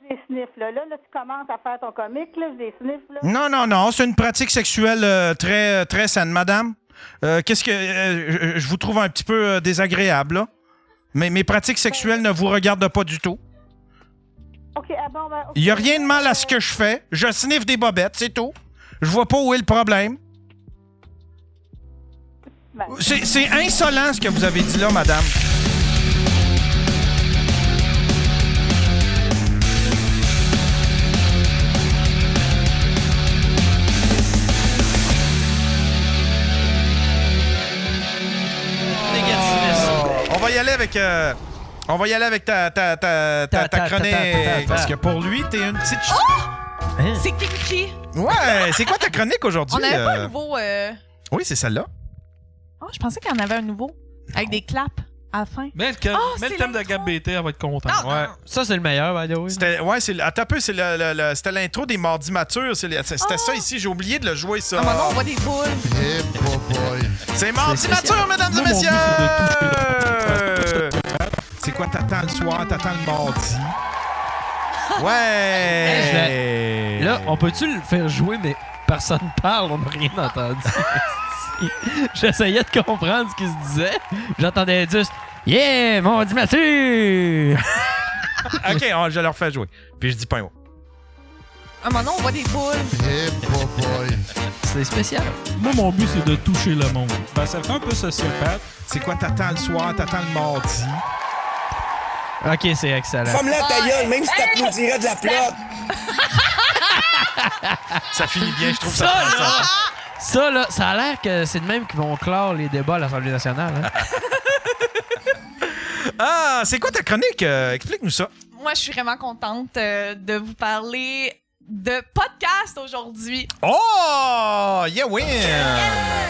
j'ai des sniffs, là. Là, tu commences à faire ton comique, là, j'ai des sniffs, là. Non, c'est une pratique sexuelle très, très saine, madame. Qu'est-ce que... je vous trouve un petit peu désagréable, là. Mais mes pratiques sexuelles ne vous regardent pas du tout. OK, bon, ben... Il n'y a rien de mal à ce que je fais. Je sniffe des bobettes, c'est tout. Je vois pas où est le problème. Ben, C'est insolent ce que vous avez dit là, madame. On va y aller avec... On va y aller avec ta chronique. Parce que pour lui, t'es une petite... Hein? C'est qui? Ouais, c'est quoi ta chronique aujourd'hui? On n'avait pas un nouveau... Oui, c'est celle-là. Oh, je pensais qu'il y en avait un nouveau. Avec des claps à la fin. Mets le thème de Gab BT, elle va être contente. Ouais. Ça, c'est le meilleur, by the way. Attends un peu, c'était l'intro des Mardis Matures. C'était ça ici, j'ai oublié de le jouer, ça. Ah, maintenant, on voit des boules. Eh, boy. C'est Mardis Matures, mesdames et messieurs! C'est quoi, t'attends le soir, t'attends le mardi? Ouais! Là, on peut-tu le faire jouer, mais personne parle, on n'a rien entendu. J'essayais de comprendre ce qu'il se disait. J'entendais juste « Yeah, mon Dieu, Mathieu! » OK, je leur fais jouer. Puis je dis pas un mot. Ah, maintenant, on voit des boules. Eh, boy. C'est spécial. Moi, mon but, c'est de toucher le monde. Ben, ça fait un peu sociopathe. C'est quoi, t'attends le soir, t'attends le mardi? OK, c'est excellent. Ferme-la ta gueule, même si t'applaudirais de la flotte. Ça finit bien, je trouve Ça, ça. là, ça, là, ça a l'air que c'est de même qu'ils vont clore les débats à l'Assemblée nationale. Hein? Ah, c'est quoi ta chronique? Explique-nous ça. Moi, je suis vraiment contente de vous parler de podcast aujourd'hui. Oh! Yeah, win!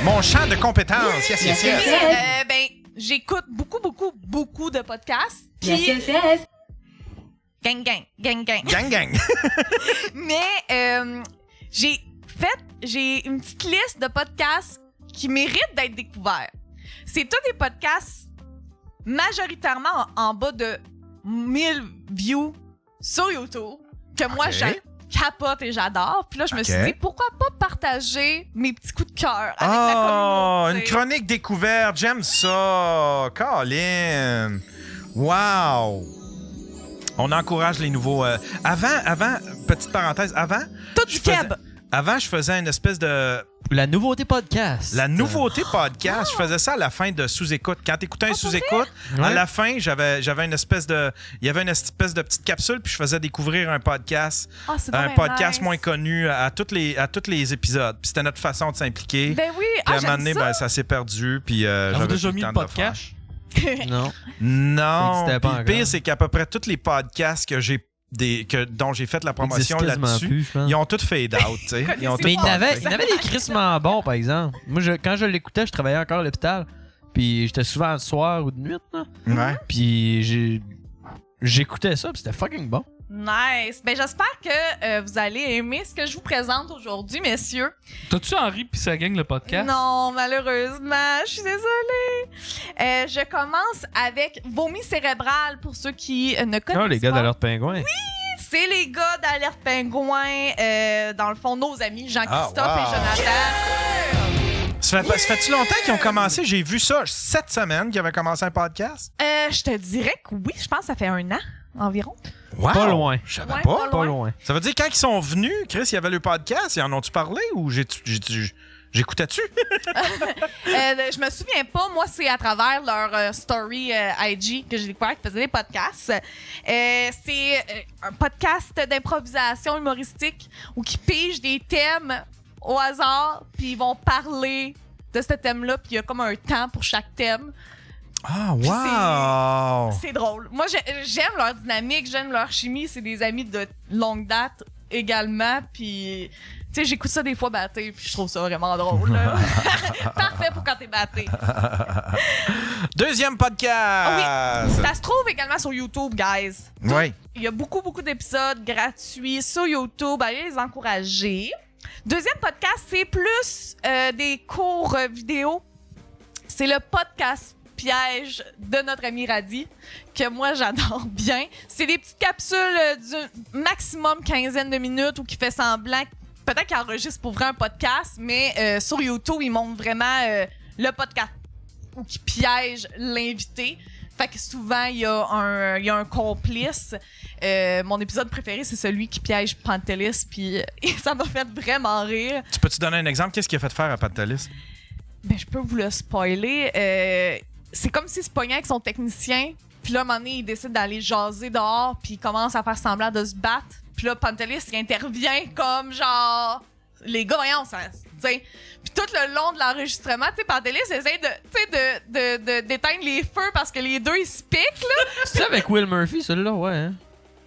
Mon champ de compétences. Yes. Ben, j'écoute beaucoup de podcasts. Puis... Gang. Gang. Mais j'ai une petite liste de podcasts qui méritent d'être découverts. C'est tous des podcasts majoritairement en bas de 1000 views sur YouTube que moi, je capote et j'adore. Puis là, je me suis dit, pourquoi pas partager mes petits coups de cœur avec la communauté? Une chronique découverte. J'aime ça. Colin. Wow. On encourage les nouveaux... Avant, petite parenthèse, Tout du keb. Avant, je faisais une espèce de... La nouveauté podcast. La nouveauté podcast, je faisais ça à la fin de sous-écoute. Quand t'écoutais un sous-écoute, à la fin, j'avais une espèce de... Il y avait une espèce de petite capsule, puis je faisais découvrir un podcast. Un podcast moins connu à tous les épisodes. Puis c'était notre façon de s'impliquer. Ben oui, puis à un moment donné, ça s'est perdu, puis j'avais déjà plus mis le le temps de le faire. podcast? Non. Non. Ça existait pas Puis le pire, c'est qu'à peu près tous les podcasts dont j'ai fait la promotion là-dessus, ils ont tous fade out, tu sais. Mais il y en avait des crissement bons, par exemple. Moi, quand je l'écoutais, je travaillais encore à l'hôpital. Puis j'étais souvent le soir ou de nuit, là. Ouais. Puis j'écoutais ça, puis c'était fucking bon. Nice. Ben, j'espère que vous allez aimer ce que je vous présente aujourd'hui, messieurs. T'as-tu Henri pis sa gang le podcast? Non, malheureusement. Je suis désolée. Je commence avec Vomi cérébral pour ceux qui ne connaissent pas. Oh, les gars d'Alerte Pingouin. Oui, c'est les gars d'Alerte Pingouin. Dans le fond, nos amis Jean-Christophe et Jonathan. Ça fait-tu longtemps qu'ils ont commencé? J'ai vu ça cette semaine qu'ils avaient commencé un podcast. Je te dirais que oui, je pense que ça fait 1 an environ. Wow. Pas loin. Je savais Ouais, pas. Pas loin. Ça veut dire quand ils sont venus, Chris, il y avait le podcast, ils en ont-tu parlé ou j'écoutais-tu? Je me souviens pas. Moi, c'est à travers leur story IG que j'ai découvert qu'ils faisaient des podcasts. C'est un podcast d'improvisation humoristique où ils pigent des thèmes au hasard, puis ils vont parler de ce thème-là, puis il y a comme un temps pour chaque thème. Ah, wow! C'est drôle. Moi, j'aime leur dynamique, j'aime leur chimie. C'est des amis de longue date également, puis... Tu sais, j'écoute ça des fois batté, puis je trouve ça vraiment drôle. Là. Parfait pour quand t'es batté. Deuxième podcast! Ah oui, ça se trouve également sur YouTube, guys. Oui. Il y a beaucoup d'épisodes gratuits sur YouTube. Allez les encourager. Deuxième podcast, c'est plus des cours vidéo. C'est le podcast pièges de notre ami Radi, que moi, j'adore bien. C'est des petites capsules d'une maximum quinzaine de minutes où il fait semblant, peut-être qu'il enregistre pour vrai un podcast, mais sur YouTube, il montre vraiment le podcast où il piège l'invité. Fait que souvent, il y a un complice. Mon épisode préféré, c'est celui qui piège Pantelis, puis ça m'a fait vraiment rire. Tu peux-tu donner un exemple? Qu'est-ce qu'il a fait faire à Pantelis? Ben, je peux vous le spoiler. C'est comme s'il se pognait avec son technicien, puis là, à un moment donné, il décide d'aller jaser dehors, puis il commence à faire semblant de se battre. Puis là, Pantelis, il intervient comme genre... Les gars, voyons, ça... T'sais. Puis tout le long de l'enregistrement, tu sais, Pantelis essaie d'éteindre les feux parce que les deux, ils se piquent, là. C'est avec Will Murphy, celui-là, ouais, hein?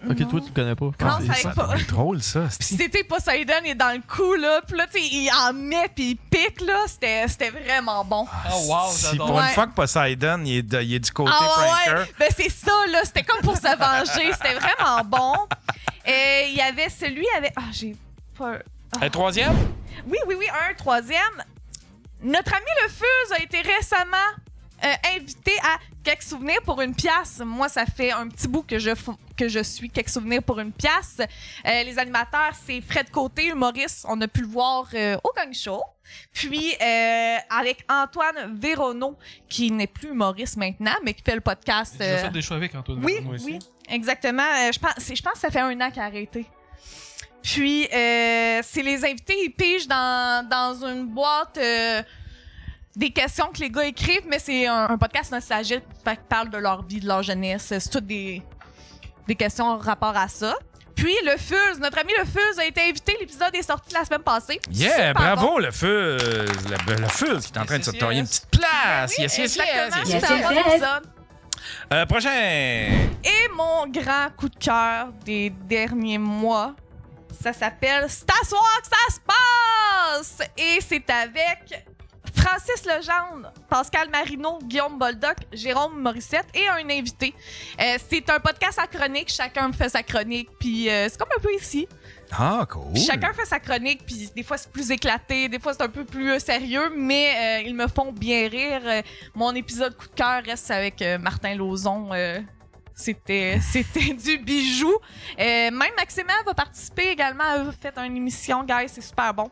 Ok, toi, tu le connais pas. Non, c'est pas... C'est drôle, ça. Puis c'était Poseidon, il est dans le coup, là. Puis là, tu sais, il en met, puis il pique, là. C'était vraiment bon. Oh wow, Si j'adore. pour une Ouais. fois que Poseidon, il est du côté ouais. pranker. Ben, c'est ça, là. C'était comme pour se venger. C'était vraiment bon. Il y avait celui avec... Ah, j'ai pas... Un troisième? Oui, un troisième. Notre ami Le Fuse a été récemment invité à Quelques souvenirs pour une pièce. Moi, ça fait un petit bout que je suis Quelques souvenirs pour une pièce. Les animateurs, c'est Fred Côté, humoriste. On a pu le voir au Gang Show. Puis, avec Antoine Véronneau, qui n'est plus humoriste maintenant, mais qui fait le podcast. J'ai fait des choix avec Antoine. Oui, moi aussi. oui, exactement. Je pense que ça fait 1 an qu'il a arrêté. Puis, c'est les invités, ils pigent dans une boîte des questions que les gars écrivent, mais c'est un podcast nostalgique, fait qu'ils parlent de leur vie, de leur jeunesse. C'est toutes des questions en rapport à ça. Puis, le Fuse, notre ami Le Fuse a été invité. L'épisode est sorti la semaine passée. Yeah, Super bravo, bon. le Fuse. Le Fuse qui est en train de se tailler une petite place. Oui, Yes. exactement. yes. Super bon épisode. Prochain. Et mon grand coup de cœur des derniers mois, ça s'appelle C'est à soir que ça se passe! Et c'est avec Francis Legendre, Pascal Marino, Guillaume Boldoc, Jérôme Morissette et un invité. C'est un podcast à chronique, chacun fait sa chronique, puis c'est comme un peu ici. Ah, cool. Puis chacun fait sa chronique, puis des fois c'est plus éclaté, des fois c'est un peu plus sérieux, mais ils me font bien rire. Mon épisode coup de cœur reste avec Martin Lauzon. C'était du bijou. Même Maxima va participer également. Elle a fait une émission, guys, c'est super bon.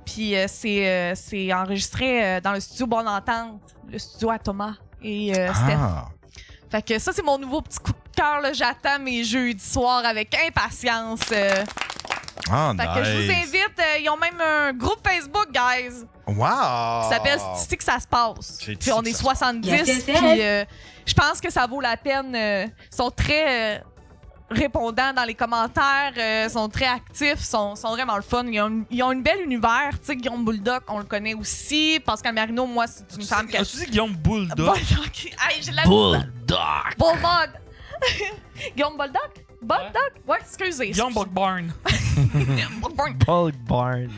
Puis c'est enregistré dans le studio Bonne Entente, le studio à Thomas et Steph. Fait que ça, c'est mon nouveau petit coup de cœur. Là. J'attends mes jeudis soirs avec impatience. Fait que je vous invite. Ils ont même un groupe Facebook, guys. Wow! Qui s'appelle C'est ici que ça se passe. C'est Puis on ici est que ça 70. Yes. Puis je pense que ça vaut la peine. Ils sont très répondants dans les commentaires. Sont très actifs. Sont vraiment le fun. Ils ont une belle univers. Tu sais, Guillaume Bulldog, on le connaît aussi. Pascal Marino, moi, c'est une femme que As-tu dit Guillaume Bulldog? Bulldog. Hey, j'ai de la Bulldog! Bulldog. Guillaume Bulldog? Bulldog? Ouais, excusez. Guillaume Buckbarn. Bulldog Barn.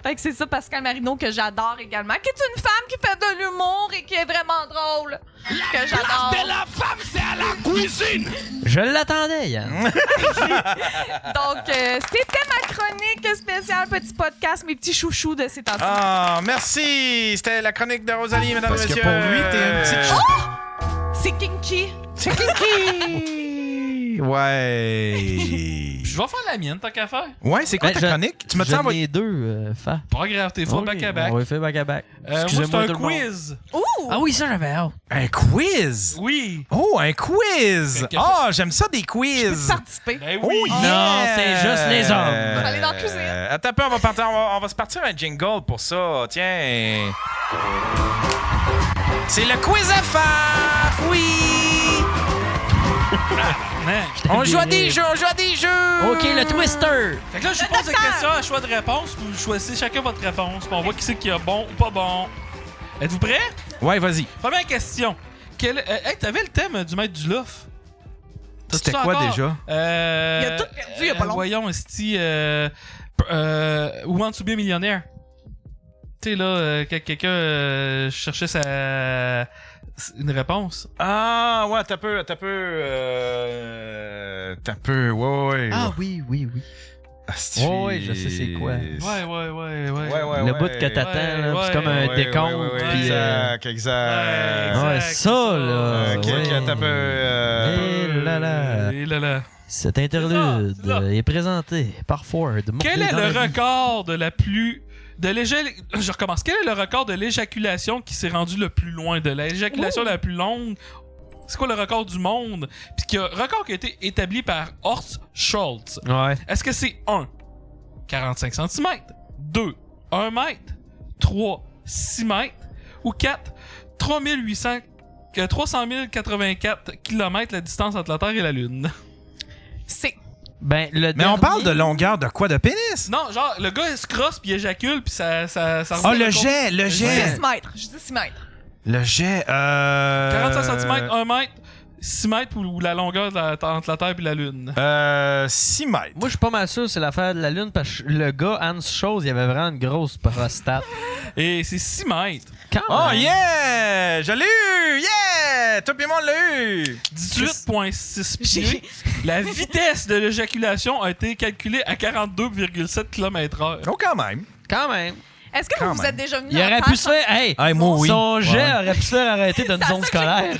Fait que c'est ça, Pascal Marino, que j'adore également, qui est une femme qui fait de l'humour et qui est vraiment drôle. Que j'adore. la femme, c'est à la cuisine! Je l'attendais, Yann. Donc, c'était ma chronique spéciale petit podcast, mes petits chouchous de ces temps-ci. Ah, merci! C'était la chronique de Rosalie, mesdames et Parce que messieurs. pour lui, t'es une petite C'est kinky. C'est Kiki! Ouais. Je vais faire la mienne, tant qu'à faire. Ouais, c'est quoi ta chronique? Tu m'as dit J'en envoyé. ai deux, fa. Pas grave, t'es fort back-à-back. On va faire back-à-back. Moi, c'est Excusez-moi, un tout le monde. quiz. Ouh! Ah oui, ça, j'avais hâte. Un quiz? Oui. Oh, un quiz! Fait que- Ah, j'aime ça des Peux-tu quiz! participer? Ben Oh, oui. Non, c'est juste les hommes. Allez dans la cuisine. Attends un peu, on va se partir un jingle pour ça. Tiens. C'est le quiz à FAF, oui! Man. On joue à des jeux, OK, le Twister. Fait que là, je vous pose des questions à choix de réponse. Vous choisissez chacun votre réponse. Puis on voit qui c'est qui a bon ou pas bon. Êtes-vous prêts? Ouais, vas-y. Première question. Hey, t'avais le thème du maître du loft. T'as-tu C'était ça quoi encore? déjà? Il a tout perdu, il y a pas longtemps. Voyons, esti, Who Wants to be a Millionaire? Tu sais, là, quelqu'un cherchait une réponse. Ah, ouais, t'as peu, ouais. Ah oui. Ouais, je sais c'est quoi. Ouais. Le bout que t'attends, là, ouais, c'est comme un décompte. Puis, Exact. ouais, ça, là. Ok, ouais. attends un peu. Et là. Cet interlude C'est ça. est présenté par Ford. Quel est le record de la plus... Je recommence. Quel est le record de l'éjaculation qui s'est rendu le plus loin? De l'éjaculation la plus longue? C'est quoi le record du monde? Puis record qui a été établi par Horst Schultz. Ouais. Est-ce que c'est 1, 45 cm, 2, 1 mètre, 3, 6 mètres ou 4, 300 084 km la distance entre la Terre et la Lune? C'est. Ben, le Mais on parle de dernier- longueur de quoi? De pénis? Non, genre, le gars, il se crosse puis il éjacule puis ça Ah, revient le au jet, le jet. 6 mètres. Je dis 6 mètres. Le jet, 45 cm, 1 mètre, 6 mètres ou la longueur entre la Terre et la Lune? 6 mètres. Moi, je suis pas mal sûr que c'est l'affaire de la Lune parce que le gars, Hans Scholz, il avait vraiment une grosse prostate. Et c'est 6 mètres. Quand Oh même. yeah! Je l'ai eu! Yeah! Tout le monde l'a eu! 18,6 pieds. La vitesse de l'éjaculation a été calculée à 42,7 km/h. Oh, quand même. Quand même. Est-ce que Quand vous même. êtes déjà venu Il aurait pu se faire. Hey! Hey, moi, oui. Son jet Ouais. aurait pu se faire arrêter d'une zone scolaire.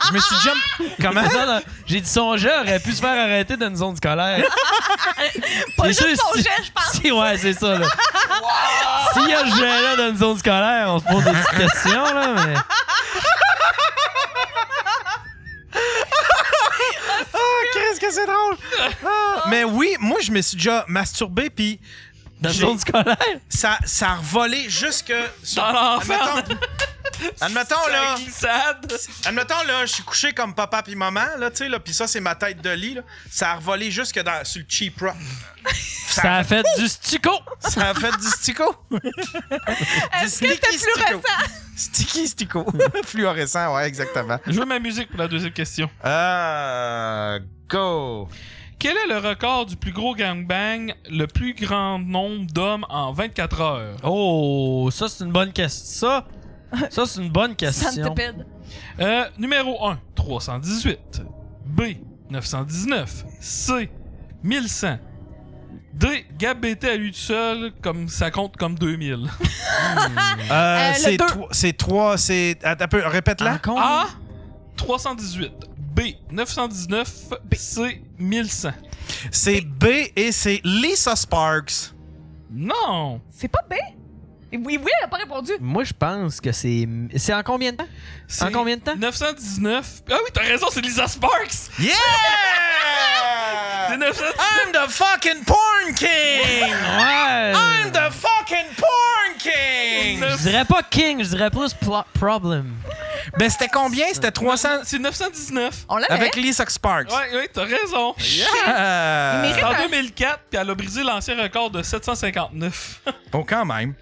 Je me suis déjà... Comment? Non, non, j'ai dit son jet aurait pu se faire arrêter d'une zone scolaire. Pas C'est juste sûr, son si- jet, je pense. Si, ouais, c'est ça, là. S'il y a ce jet-là dans une zone scolaire, on se pose des petites questions, là, mais. Qu'est-ce que c'est drôle! Ah, mais oui, moi, je me suis déjà masturbé, puis Dans une j'ai- zone scolaire? ça a revolé jusque... sur- Dans l'enfer. Admettons, là... Glissade. Admettons, là, je suis couché comme papa puis maman, là, tu sais, là, puis ça, c'est ma tête de lit, là. Ça a revolé jusque sur le cheap rock. Ça a fait du stucco! Ça a fait du stico. Est-ce que c'était fluorescent? Sticky stico. Fluorescent, ouais, exactement. Je veux ma musique pour la deuxième question. Go. Quel est le record du plus gros gangbang, le plus grand nombre d'hommes en 24 heures? Oh, ça, c'est une bonne question. Ça, c'est une bonne question. Centipede. Numéro 1, 318. B, 919. C, 1100. D, Gab BT à lui tout seul, comme ça compte comme 2000. C'est deux. c'est 3, c'est... Attends un peu, répète-la. Encore? A, 318. B, 919. C, 1100. C'est B et c'est Lisa Sparks. Non! C'est pas B? Oui, elle a pas répondu. Moi, je pense que c'est. C'est en combien de temps? C'est En combien de temps? 919. Ah oui, t'as raison, c'est Lisa Sparks! Yeah! C'est 919. I'm the fucking porn king! Ouais! I'm the fucking porn king! Je dirais pas king, je dirais plus problem. Ben, c'était combien? C'était 300... C'est 919. On l'avait. Avec Lisa Sparks. Ouais, t'as raison. Yeah! Mais- C'est en 2004, puis elle a brisé l'ancien record de 759. Oh, quand même.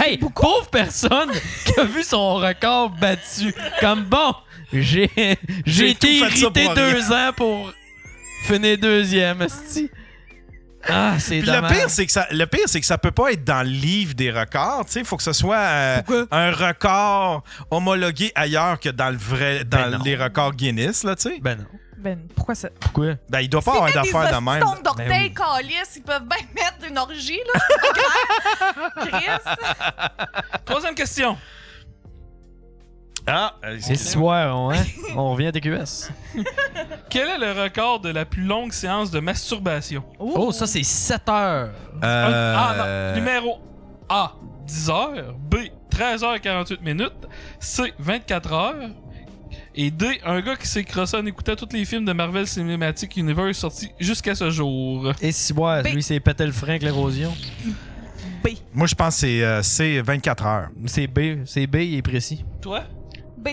Hey, pauvre personne qui a vu son record battu. Comme bon, j'ai J'ai été tout fait ça irrité pour 2 ans pour finir deuxième, esti. Ah, c'est Puis dommage. le pire, c'est que ça peut pas être dans le livre des records. Il faut que ce soit un record homologué ailleurs que dans le vrai, dans non. les records Guinness, là, tu sais. Ben non. Ben, pourquoi ça? Pourquoi? Ben, il doit pas avoir d'affaires de même. Des hosties d'orteils, Ben oui. calices, ils peuvent bien mettre une orgie, là. Chris. Troisième question. Ah, C'est ce soir, hein? On revient à TQS. Quel est le record de la plus longue séance de masturbation? Oh, ça, c'est 7 heures. Non. Numéro A, 10 heures. B, 13h48 minutes. C, 24 heures. Et D, un gars qui s'est crossé en écoutant tous les films de Marvel Cinematic Universe sortis jusqu'à ce jour. Et si ouais, B. lui, c'est pété le frein avec l'érosion. Moi, je pense que c'est 24 heures. C'est B, il est précis. Toi? B.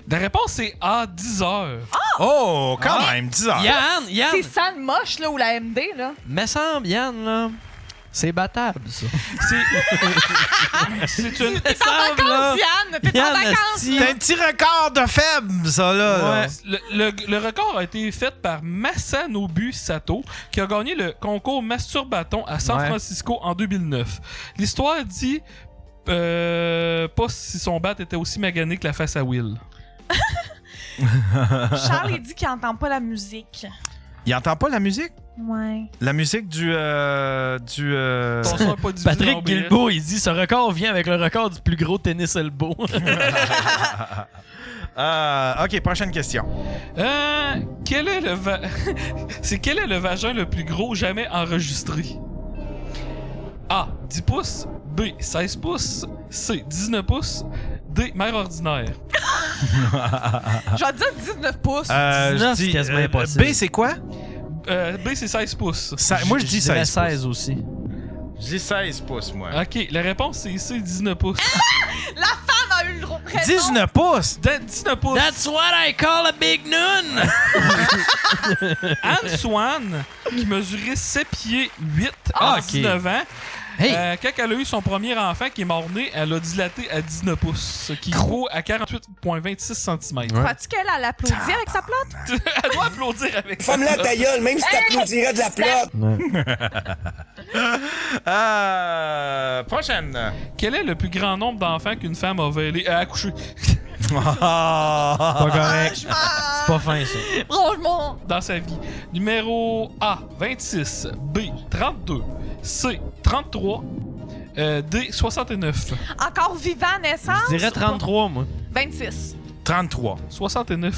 La réponse c'est A, 10 heures. Oh, quand même, 10 heures. Yann! C'est San Moche, là, ou la MD, là. Me semble, Yann, là. C'est battable, ça. C'est une... T'es en vacances, Yann! T'es en Yann, vacances! esti. C'est un petit record de faible, ça, là. là. Le record a été fait par Masanobu Sato, qui a gagné le concours Masturbaton à San Ouais. Francisco en 2009. L'histoire dit pas si son bat était aussi magané que la face à Will. Charles, il dit qu'il entend pas la musique. Il entend pas la musique? Ouais. La musique du... Ton son est pas diffusé en Patrick OBS. Guilbeault, il dit ce record vient avec le record du plus gros tennis elbow. OK, prochaine question. Quel est le vagin le plus gros jamais enregistré? A. 10 pouces. B. 16 pouces. C. 19 pouces. D. Mère ordinaire. Je vais dire 19 pouces. 19, je c'est dis, quasiment impossible. B, c'est quoi? B, c'est 16 pouces. Moi, je dis dirais 16 pouces. 16 aussi. Je dis 16 pouces, moi. Ok, la réponse c'est C. 19 pouces. La femme a eu le raison. 19 pouces? 19 pouces. That's what I call a big noon! Anne Swan, qui mesurait 7 pieds 8 Ah, à ok. 19 ans, Hey! quand elle a eu son premier enfant qui est mort-né, elle a dilaté à 19 pouces, ce qui gros à 48,26 cm. Crois-tu qu'elle a l'applaudi avec sa plate? Elle doit applaudir avec ça. Femme-la ta gueule, même si t'applaudirais de la plotte. Prochaine. Quel est le plus grand nombre d'enfants qu'une femme a accouché Pas correct. Franchement, C'est pas fin, ça. franchement. dans sa vie? Numéro A, 26. B, 32. C, 33. D, 69. Encore vivant à naissance? Je dirais 33, moi. 26. 33. 69.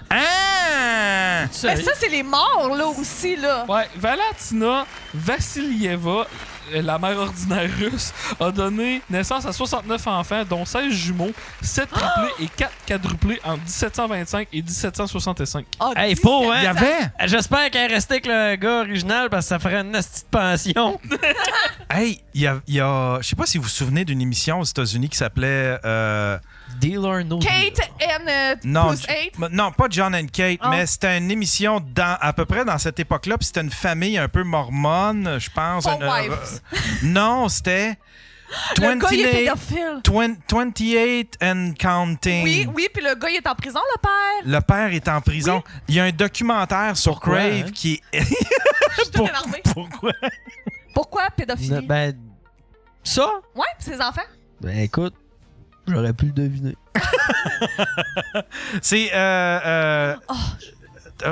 Ah! Ben ça, c'est les morts, là, aussi, là. Ouais, Valentina Vassilieva, la mère ordinaire russe, a donné naissance à 69 enfants, dont 16 jumeaux, 7 triplés et 4 quadruplés entre 1725 et 1765. Oh, Hey, 17 pauvre, hein? Il y avait... J'espère qu'elle est restée avec le gars original parce que ça ferait une petite pension. Hey, il y a... Je sais pas si vous vous souvenez d'une émission aux États-Unis qui s'appelait... Deal or no Kate and Non, Plus 8. non, pas John and Kate, Ah. mais c'était une émission à peu près dans cette époque-là. Puis c'était une famille un peu mormone, je pense. Four Wives. Non, c'était... Le gars, il est 28 pédophile. 28 and counting. Oui, puis le gars, il est en prison, le père. Le père est en prison. Oui. Il y a un documentaire sur Pourquoi, Crave hein? qui est... Je suis tout énervée. Pourquoi? Pourquoi pédophilie? Ben, ça? Ouais, pis ses enfants. Ben, écoute, j'aurais pu le deviner. C'est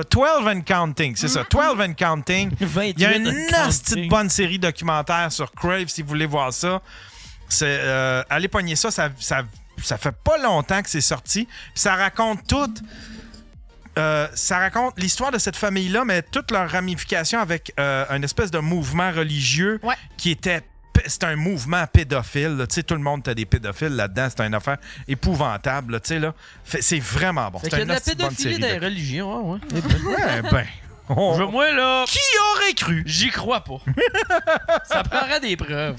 12 and Counting, c'est ça. 12 and Counting. 28 Il y a une and nasty de counting. bonne série documentaire sur Crave si vous voulez voir ça. Allez pogner ça, ça fait pas longtemps que c'est sorti. Puis ça raconte tout. Ça raconte l'histoire de cette famille-là, mais toutes leurs ramifications avec un espèce de mouvement religieux Ouais. qui était. C'est un mouvement pédophile. là. Tu sais, tout le monde a des pédophiles là-dedans. C'est une affaire épouvantable. là, tu sais, là. C'est vraiment bon. Fait C'est qu'il y a de la nasty bonne pédophilie série dans les de- religions, ouais. Ouais, ben. Je vois, moi, là, Qui aurait cru? j'y crois pas. Ça prendrait des preuves.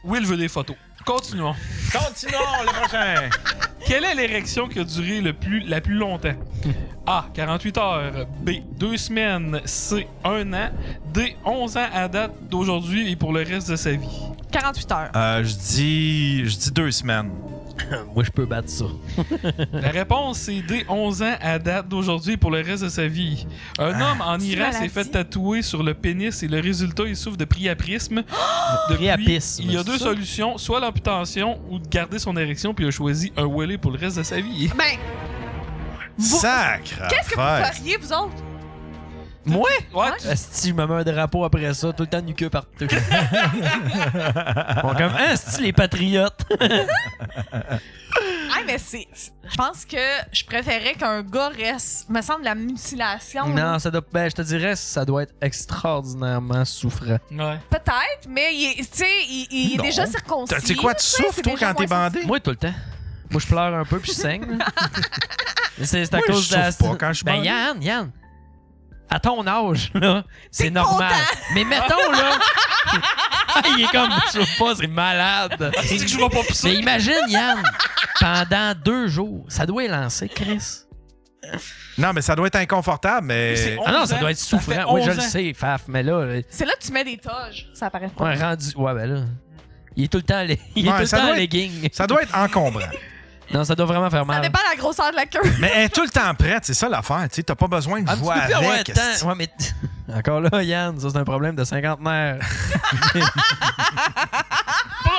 Will veut des photos. Continuons. Continuons, le prochain. Quelle est l'érection qui a duré la plus longtemps? A. 48 heures. B. 2 semaines. C. 1 an. D. 11 ans à date d'aujourd'hui et pour le reste de sa vie. 48 heures. Je dis 2 semaines. Moi, je peux battre ça. La réponse, c'est D. 11 ans à date d'aujourd'hui et pour le reste de sa vie. Un homme en Iran s'est maladie. fait tatouer sur le pénis et le résultat, il souffre de priapisme. Depuis, Priapisme, il y a c'est deux ça? solutions, soit l'amputation ou de garder son érection, puis il a choisi un wellé pour le reste de sa vie. Ben, Sacre. qu'est-ce que vous feriez, vous autres? Moi? Ouais, Asti, je me mets un drapeau après ça, tout le temps nu queue partout. Bon, comme, asti, les patriotes. Ah, mais c'est. Je pense que je préférais qu'un gars reste. Me semble la mutilation. là. Non, ça doit. Ben, je te dirais, ça doit être extraordinairement souffrant. ouais. Peut-être, mais il est, tu sais, il est Non. déjà circoncis. Tu sais quoi, tu sais, souffres, c'est toi, déjà quand t'es moins bandé? Moi, tout le temps. Moi, je pleure un peu puis je saigne. là. Mais c'est à Moi, cause je de la. souffre pas quand je suis Ben, bandé. Yann, à ton âge, là, c'est T'es normal. content. Mais mettons, là. Il est comme, je sais pas, c'est malade. C'est que je vais pas pousser. Mais imagine, Yann, pendant 2 jours, ça doit lancer, Chris. Non, mais ça doit être inconfortable, mais. C'est Ah non, 11 ça ans, doit être ça fait souffrant. Oui, je 11 le ans. sais, Faf, mais là, C'est là que tu mets des toges. Ça apparaît pas. ouais, rendu. Ouais, ben là. Il est tout le temps, il est Ouais, tout le ça temps en doit être- legging. Ça doit être encombrant. Non, ça doit vraiment faire Ça mal. dépend de la grosseur de la queue. Mais elle est tout le temps prête, c'est ça l'affaire. Tu sais, t'as pas besoin de Ah, tu jouer peux plus avoir avec. le temps. Ouais, mais encore là, Yann, ça c'est un problème de cinquantenaire.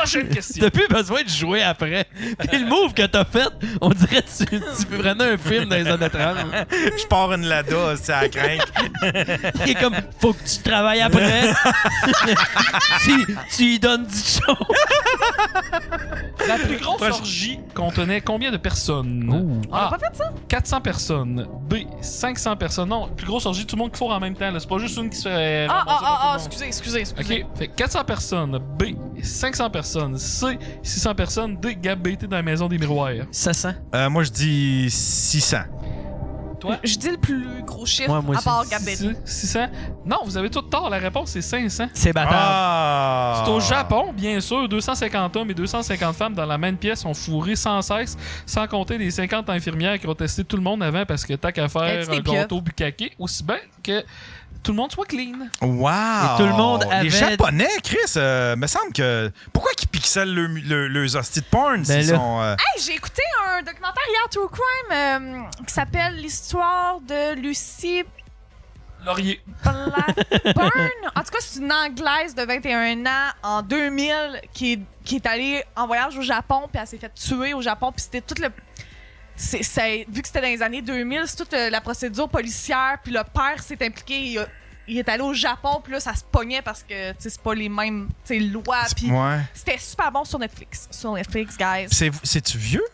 Prochaine question. T'as plus besoin de jouer après. Puis le move que t'as fait, on dirait que tu prenais un film dans les années 30. Je pars une Lada, c'est à la crainte. Il est comme, faut que tu travailles après. tu y donnes 10 choses. La plus grosse orgie contenait combien de personnes? On a pas fait ça? 400 personnes. B, 500 personnes. Non, plus grosse orgie, tout le monde qui fourre en même temps. là. C'est pas juste une qui se fait ramasser par tout le monde. Excusez. OK, fait 400 personnes. B, 500 personnes. C, 600 personnes. D, Gab BT dans la maison des miroirs. 700. Moi, je dis 600. Toi? Je dis le plus gros chiffre, Ouais, moi à aussi. part Gabet. 600? Non, vous avez tout tort. La réponse, c'est 500. C'est bâtard. Ah! C'est au Japon, bien sûr. 250 hommes et 250 femmes dans la même pièce ont fourré sans cesse, sans compter les 50 infirmières qui ont testé tout le monde avant parce que tant qu'à faire Est-ce un des gâteau bukkake, aussi bien que tout le monde soit clean. Wow! Et tout le monde avait- Les Japonais, Chris, me semble que... Pourquoi qu'ils pixellent leurs hosties de porn Ben s'ils là. sont... Hey, j'ai écouté un documentaire hier, True Crime, qui s'appelle L'histoire de Lucy Laurier. Blackburn. En tout cas, c'est une Anglaise de 21 ans en 2000 qui est allée en voyage au Japon, puis elle s'est fait tuer au Japon, puis c'était tout le... vu que c'était dans les années 2000, c'est toute la procédure policière, puis le père s'est impliqué, il est allé au Japon, puis là, ça se pognait parce que, tu sais, c'est pas les mêmes, tu sais, lois, puis Ouais. c'était super bon sur Netflix. Sur Netflix, guys. C'est-tu vieux?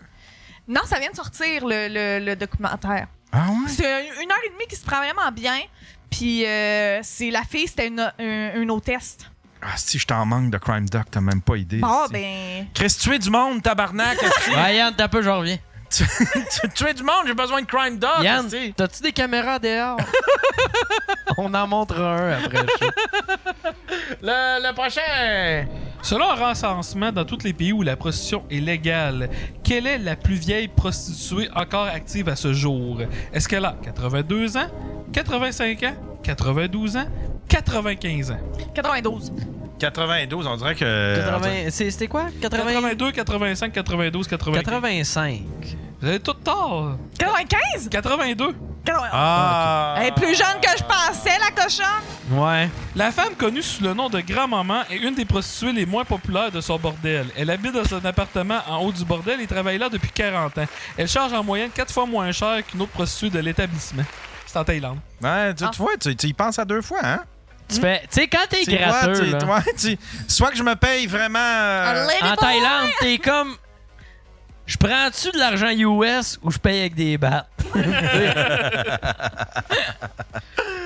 Non, ça vient de sortir, le documentaire. Ah ouais? C'est 1h30 qui se prend vraiment bien, puis c'est la fille, c'était une hôtesse. Ah, si je t'en manque de Crime Doc, t'as même pas idée. Bon, si. ben... Chris, tuer du monde, tabarnak! esti. Ouais, Yann, t'as peu, je reviens. Tuer du monde, j'ai besoin de Crime Doc! Yann, esti. t'as-tu des caméras dehors? On en montre un après le show. Le prochain! Selon un recensement dans tous les pays où la prostitution est légale, quelle est la plus vieille prostituée encore active à ce jour? Est-ce qu'elle a 82 ans, 85 ans, 92 ans, 95 ans? 92. 92, on dirait que... 80... C'était quoi? 82, 85, 92, 95. 85. Vous avez tout tort. 95? 82. 91. Ah! Elle est plus jeune que je pensais, la cochonne. Ouais. La femme connue sous le nom de Grand-Maman est une des prostituées les moins populaires de son bordel. Elle habite dans un appartement en haut du bordel et travaille là depuis 40 ans. Elle charge en moyenne 4 fois moins cher qu'une autre prostituée de l'établissement. C'est en Thaïlande. Ouais, tu vois, tu y penses à 2 fois, hein? Tu fais... Tu sais, quand t'es Tu vois, gratteux, là, soit que je me paye vraiment... en Thaïlande, t'es comme... Je prends-tu de l'argent US ou je paye avec des battes?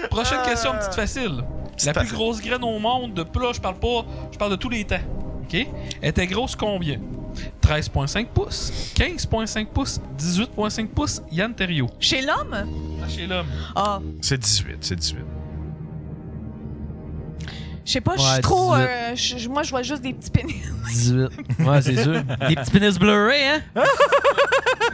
Prochaine question, petite facile. La plus facile. grosse graine au monde, de là, je parle de tous les temps. OK? Elle était grosse combien? 13,5 pouces, 15,5 pouces, 18,5 pouces, Yann Terriot. Chez l'homme? Chez l'homme. Ah, C'est 18, c'est 18. je sais pas, je Ouais, suis trop... 18. moi, je vois juste des petits pénis. 18. Ouais, c'est sûr. Des petits pénis bleurés, hein?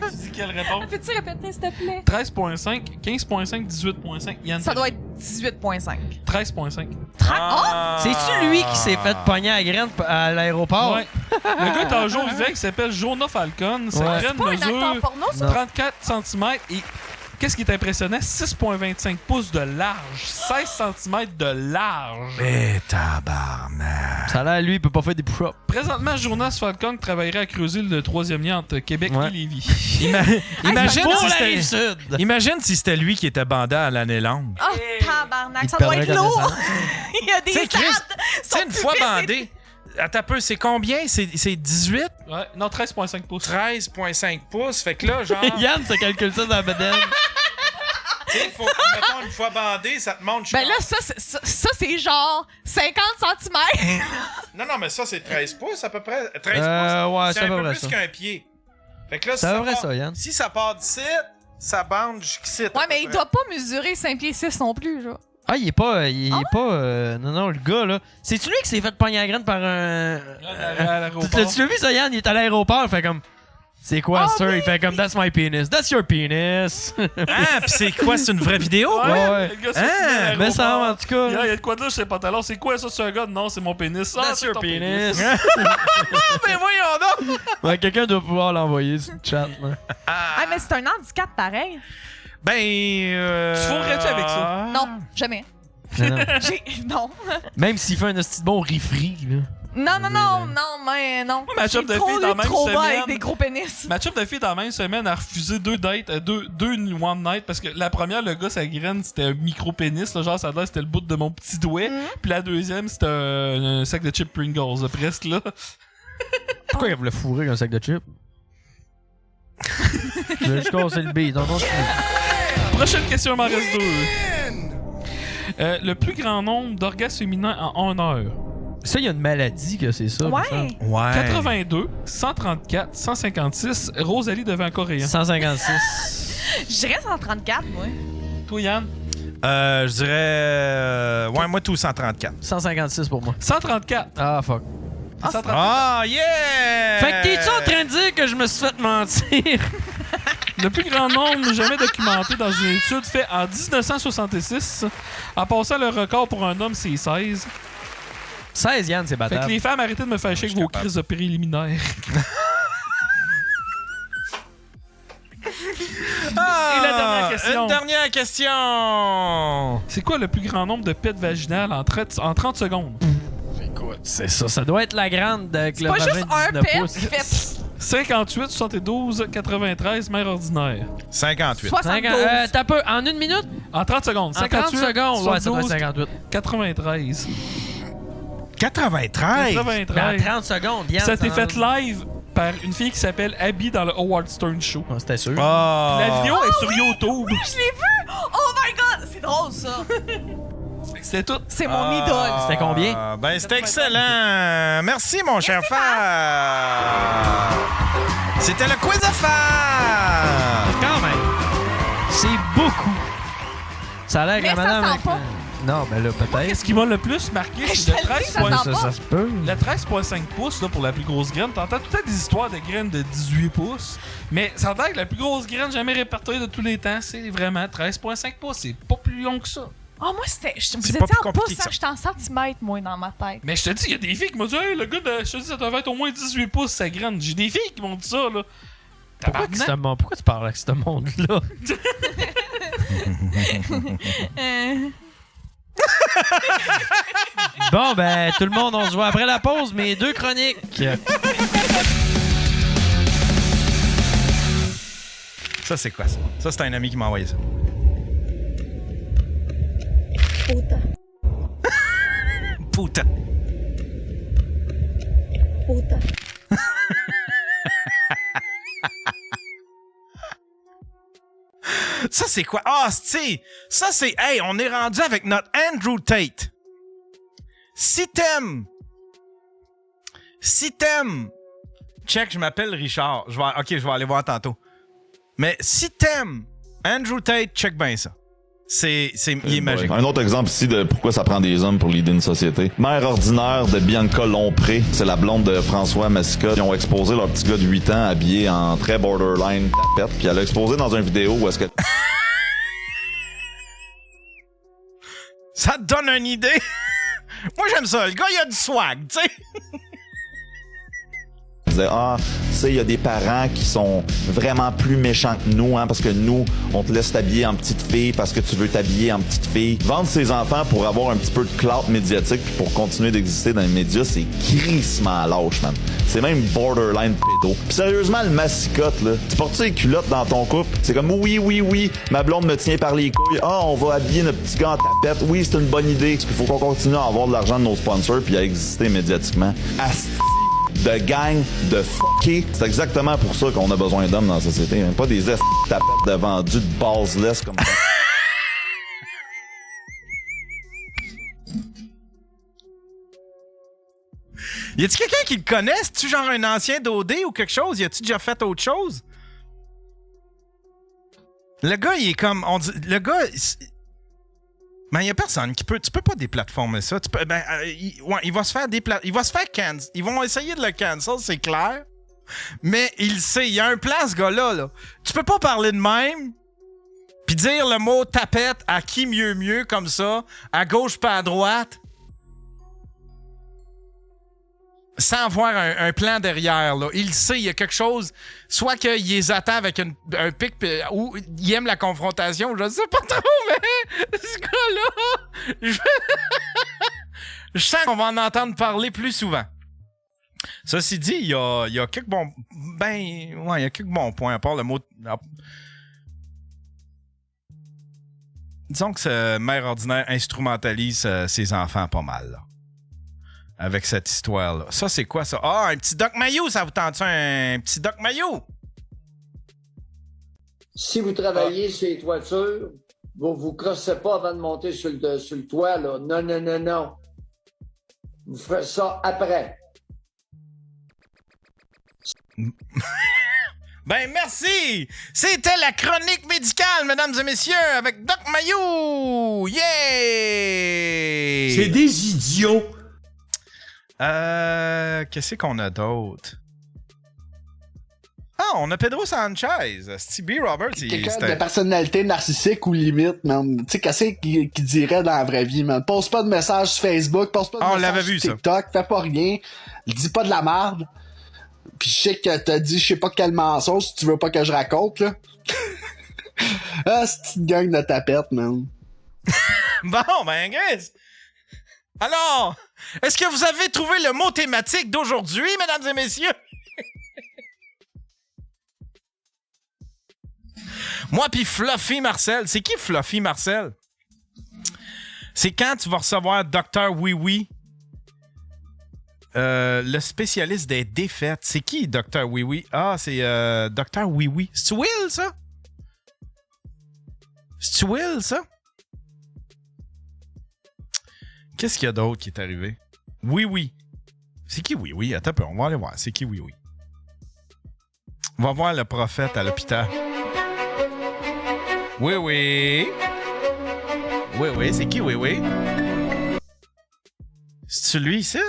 Tu dis quelle réponse? Peux-tu répéter, s'il te plaît? 13,5, 15,5, 18,5, Yann Ça Terriot. doit être 18,5. 13,5. Ah! C'est-tu lui qui s'est fait pogner à la graine à l'aéroport? Ouais. Le gars est un jour vivant qui s'appelle Jonah Falcon. Sa Ouais. graine Pas un acteur mesure porno, ça? 34 cm et qu'est-ce qui est impressionnant? 6,25 pouces de large. 16 cm de large. Eh, tabarnak! Ça a l'air, lui, il peut pas faire des push-ups. Présentement, Jonas Falcon travaillerait à creuser le 3e lien entre Québec Ouais. et Lévis. Imagine Pour si la c'était... Rive-Sud! Imagine si c'était lui qui était bandé à l'année longue. Ah, tabarnak, Il ça doit être perdrait lourd! connaissance. Il y a des Tu sais, Chris, stats! Tu sais, une fois bandé... Attends un peu, c'est combien? C'est 18? Ouais, non, 13,5 pouces. 13,5 pouces. Fait que là, genre... Yann, ça calcule ça dans la bedaine. Tu sais, mettons, une fois bandé, ça te montre... Ben là, ça, c'est genre 50 cm. Non, mais ça, c'est 13 pouces à peu près. 13 pouces, ouais, c'est c'est à un peu peu près plus ça. qu'un pied. Fait que là, C'est à peu près ça, Yann. Si ça part d'ici, ça bande jusqu'ici. Ouais, mais il doit pas mesurer 5 pieds 6 non plus, genre. Ah, il est pas... non, le gars, là... C'est-tu lui qui s'est fait pogner à la graine par un... À l'aéroport. T'as-tu vu ça, Yann? Il est à l'aéroport, il fait comme... C'est quoi, Ah, sir? oui! Il fait comme, that's my penis. That's your penis. Ah, pis c'est quoi? C'est une vraie vidéo? Ouais. Le gars, Hein? c'est Mais ça, en tout cas... Il y a de quoi de là, je sais pas tout à l'heure. C'est quoi ça, ce gars? Non, c'est mon pénis. Ah, That's c'est your ton penis. Mais voyons donc! Ouais, quelqu'un doit pouvoir l'envoyer sur le chat, là. Ah, mais c'est un handicap pareil. Ben, Tu fourrais-tu avec ça? Non, jamais. Non, non. Non. Même s'il fait un petit bon riz-frit, là. Non, match-up de filles dans la même trop bas semaine. avec des gros pénis. Match-up de filles dans la même semaine a refusé 2 dates, deux one night, parce que la première, le gars, sa graine, c'était un micro-pénis, là, genre, ça a l'air, c'était le bout de mon petit doigt. Puis la deuxième, c'était un sac de chips Pringles, là, presque, là. Pourquoi il voulait fourrer un sac de chips? Je vais juste casser le beat. Prochaine question, il m'en reste 2. Le plus grand nombre d'orgasmes féminins en 1 heure. Ça, il y a une maladie que c'est ça. Ouais. Ouais. 82, 134, 156. Rosalie devant un Coréen. 156. Je dirais 134, moi. Toi, Yann? Je dirais. Ouais, moi, tout 134. 156 pour moi. 134. Ah, fuck. 134. Ah, yeah! Fait que t'es-tu en train de dire que je me suis fait mentir? Le plus grand nombre jamais documenté dans une étude faite en 1966. En passant, le record pour un homme, c'est 16. 16, Yann, c'est Fait que battable. les femmes, arrêtez de me faire chier avec vos crises de préliminaires. Et la dernière question. Une dernière question. C'est quoi le plus grand nombre de pets vaginales en 30 secondes? Écoute, c'est ça. Ça doit être la grande avec C'est le pas vagin juste de un 19 pet pouces. qui fait 58, 72, 93, mère ordinaire. 58. 72. T'as peu. En 1 minute? En 30 secondes. En 30 58, secondes. Ouais, ça doit être 72, 58. 93. 93. 93. Mais en 30 secondes, Yann. Ça a été fait live par une fille qui s'appelle Abby dans le Howard Stern Show. Ah, c'était sûr. Ah. La vidéo est sur YouTube. Je l'ai vu! Oh my god! C'est drôle, ça! C'était tout. C'est mon idole. C'était combien? Ben, c'était excellent. Merci, mon cher Fab. C'était le quiz à Fab. Quand même. C'est beaucoup. Ça a l'air que Mais la ça madame. sent avec- pas. Non, mais là, peut-être. Qu'est-ce qui m'a le plus marqué, Je c'est te le le dis, 13 ça points. sent Ça se peut. Le 13,5 pouces là, pour la plus grosse graine. T'entends tout le temps des histoires de graines de 18 pouces. Mais ça a l'air que la plus grosse graine jamais répertoriée de tous les temps, c'est vraiment 13,5 pouces. C'est pas plus long que ça. Oh, moi, c'était. Vous pas étiez plus en compliqué pouces, que ça. j'étais en centimètres, moi, dans ma tête. Mais je te dis, il y a des filles qui m'ont dit hey, le gars de. Je te dis, ça devait être au moins 18 pouces, sa graine. J'ai des filles qui m'ont dit ça, là. Pourquoi tu parles avec ce monde-là? Bon, ben, tout le monde, on se voit après la pause, mes 2 chroniques. Ça, c'est quoi, ça? Ça, c'est un ami qui m'a envoyé ça. Puta, Putain. puta. Ça, c'est quoi? Ah, c'est... Ça, c'est... Hey, on est rendu avec notre Andrew Tate. Si t'aimes... Check, je m'appelle Richard. Je vais aller voir tantôt. Mais si t'aimes Andrew Tate, check bien ça. Il est magique. Un autre exemple ici de pourquoi ça prend des hommes pour l'idée d'une société. Mère ordinaire de Bianca Lompré, c'est la blonde de François Massica. Ils ont exposé leur petit gars de 8 ans habillé en très borderline tapette. Puis elle a exposé dans une vidéo où est-ce que... Ça te donne une idée? Moi, j'aime ça. Le gars, il a du swag, tu sais. disait tu sais, il y a des parents qui sont vraiment plus méchants que nous, hein, parce que nous, on te laisse t'habiller en petite fille parce que tu veux t'habiller en petite fille. Vendre ses enfants pour avoir un petit peu de clout médiatique puis pour continuer d'exister dans les médias, c'est crissement lâche, man. C'est même borderline pédo. Puis sérieusement, le massicotte, là, tu portes-tu les culottes dans ton couple? C'est comme oui, ma blonde me tient par les couilles. On va habiller notre petit gars en tapette. Oui, c'est une bonne idée. Parce qu'il faut qu'on continue à avoir de l'argent de nos sponsors puis à exister médiatiquement. Asti de gang de fuckés. C'est exactement pour ça qu'on a besoin d'hommes dans la société. Hein. Pas des esti de tapettes de vendus de baseless comme ça. Y a-tu quelqu'un qui le connaît? C'est-tu genre un ancien d'OD ou quelque chose? Y a-tu déjà fait autre chose? Le gars, il est comme... le gars... Ben, y a personne qui peut... Tu peux pas déplatformer ça. Il va se faire il va se faire cancel. Ils vont essayer de le cancel, c'est clair. Mais il sait, il y a un plan, ce gars-là. Là. Tu peux pas parler de même puis dire le mot tapette à qui mieux comme ça, à gauche pas à droite, sans avoir un plan derrière. Là. Il sait, il y a quelque chose, soit qu'il les attend avec un pic, ou il aime la confrontation, je sais pas trop, mais ce gars-là, je sens qu'on va en entendre parler plus souvent. Ceci dit, il y a quelques bons... Ben, ouais, il y a quelques bons points, à part le mot... Disons que ce mère ordinaire instrumentalise ses enfants pas mal, là. Avec cette histoire-là. Ça, c'est quoi, ça? Ah, un petit Doc Mayou, ça vous tente un petit Doc Mayou? Si vous travaillez sur les toitures, vous crossez pas avant de monter sur le toit, là. Non, non, non, non. Vous ferez ça après. Ben, merci! C'était la chronique médicale, mesdames et messieurs, avec Doc Mayou! Yeah! C'est des idiots! Qu'est-ce qu'on a d'autre? Ah, on a Pedro Sanchez. Stevie Roberts, quelqu'un de personnalité narcissique ou limite, man. Tu sais, qu'est-ce qu'il dirait dans la vraie vie, man? Pose pas de message sur Facebook, pose pas de message sur TikTok, fais pas rien, dis pas de la merde. Pis je sais que t'as dit je sais pas quel mensonge si tu veux pas que je raconte, là. Ah, c'est une gang de tapettes, man. Bon, ben, Chris. Alors, est-ce que vous avez trouvé le mot thématique d'aujourd'hui, mesdames et messieurs? Moi pis Fluffy Marcel. C'est qui Fluffy Marcel? C'est quand tu vas recevoir Dr. Oui-Oui, le spécialiste des défaites. C'est qui Dr. Oui-Oui? Ah, c'est Dr. Oui-Oui. C'est-tu Will, ça? C'est-tu Will, ça? Qu'est-ce qu'il y a d'autre qui est arrivé? Oui. C'est qui Oui? Attends un peu, on va aller voir. C'est qui Oui? On va voir le prophète à l'hôpital. Oui, c'est qui Oui? C'est-tu lui ici?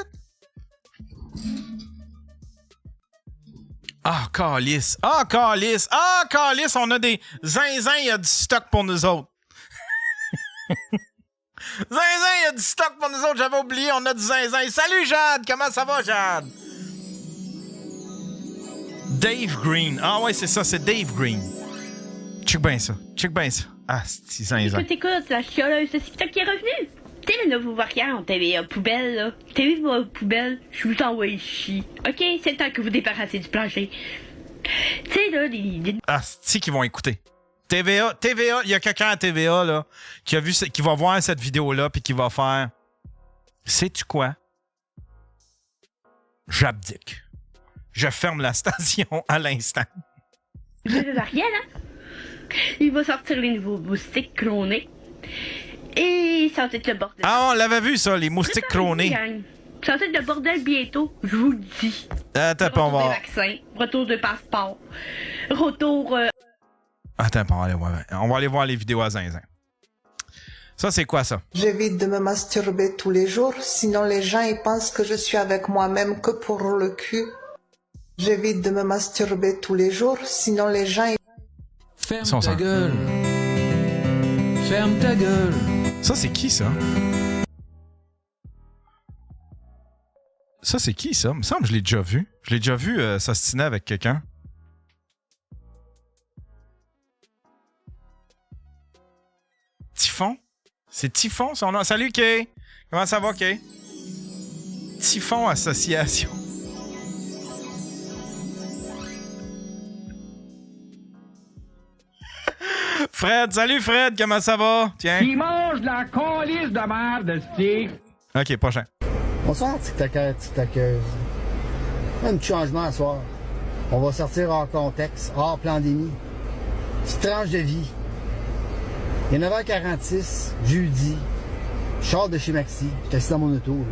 Ah, calice! On a des zinzins, il y a du stock pour nous autres. Zinzin, il y a du stock pour nous autres, j'avais oublié, on a du zinzin. Salut Jade, comment ça va Jade? Dave Green. Ah ouais, c'est ça, c'est Dave Green. Check bien ça. Ah, c'est zinzin. Écoute, la chioleuse de TikTok qui est revenue. Tu sais, le nouveau variant, TVA poubelle, là. TVA poubelle, je vous envoie ici. OK, c'est le temps que vous débarrassez du plancher. Tu sais, là, les... Ah, c'est qui vont écouter. TVA, il y a quelqu'un à TVA, là, qui va voir cette vidéo-là, puis qui va faire... Sais-tu quoi? J'abdique. Je ferme la station à l'instant. Le variant, là. Il va sortir les nouveaux moustiques clonés. Et ça va être le bordel. Ah, on l'avait vu, ça, les moustiques clonés. Ça va être le bordel bientôt, je vous le dis. Attends, retour on va... des vaccins, retour de passeport, retour... Attends, on va aller voir les vidéos à zinzin. Ça, c'est quoi, ça? J'évite de me masturber tous les jours, sinon les gens ils pensent que je suis avec moi-même que pour le cul. J'évite de me masturber tous les jours, sinon les gens... Ferme ta gueule. Ferme ta gueule. Ça, c'est qui, ça? Ça, c'est qui, ça? Il me semble que je l'ai déjà vu. Je l'ai déjà vu s'ostiner avec quelqu'un. Typhon? C'est Typhon, son nom? Salut, Kay! Comment ça va, Kay? Typhon Association. Fred, salut Fred, comment ça va? Tiens. Il mange de la calice de merde, Steve. Ok, prochain. Bonsoir, TikTokeuse. Un petit changement à soir. On va sortir hors contexte, hors pandémie. Petite tranche de vie. Il est 9h46, jeudi. Je sors de chez Maxi. J'étais assis dans mon auto. Là.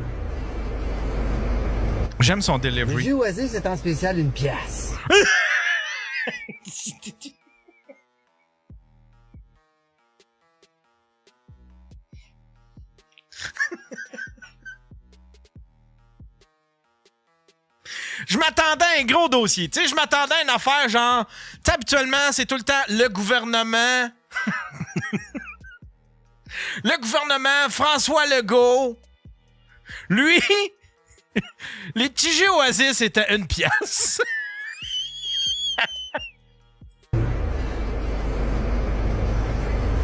J'aime son delivery. Le jus Oasis est en spécial une pièce. Je m'attendais à un gros dossier. Tu sais, je m'attendais à une affaire genre... Tu sais, habituellement, c'est tout le temps le gouvernement. Le gouvernement, François Legault. Lui, les petits jeux Oasis, c'était une pièce.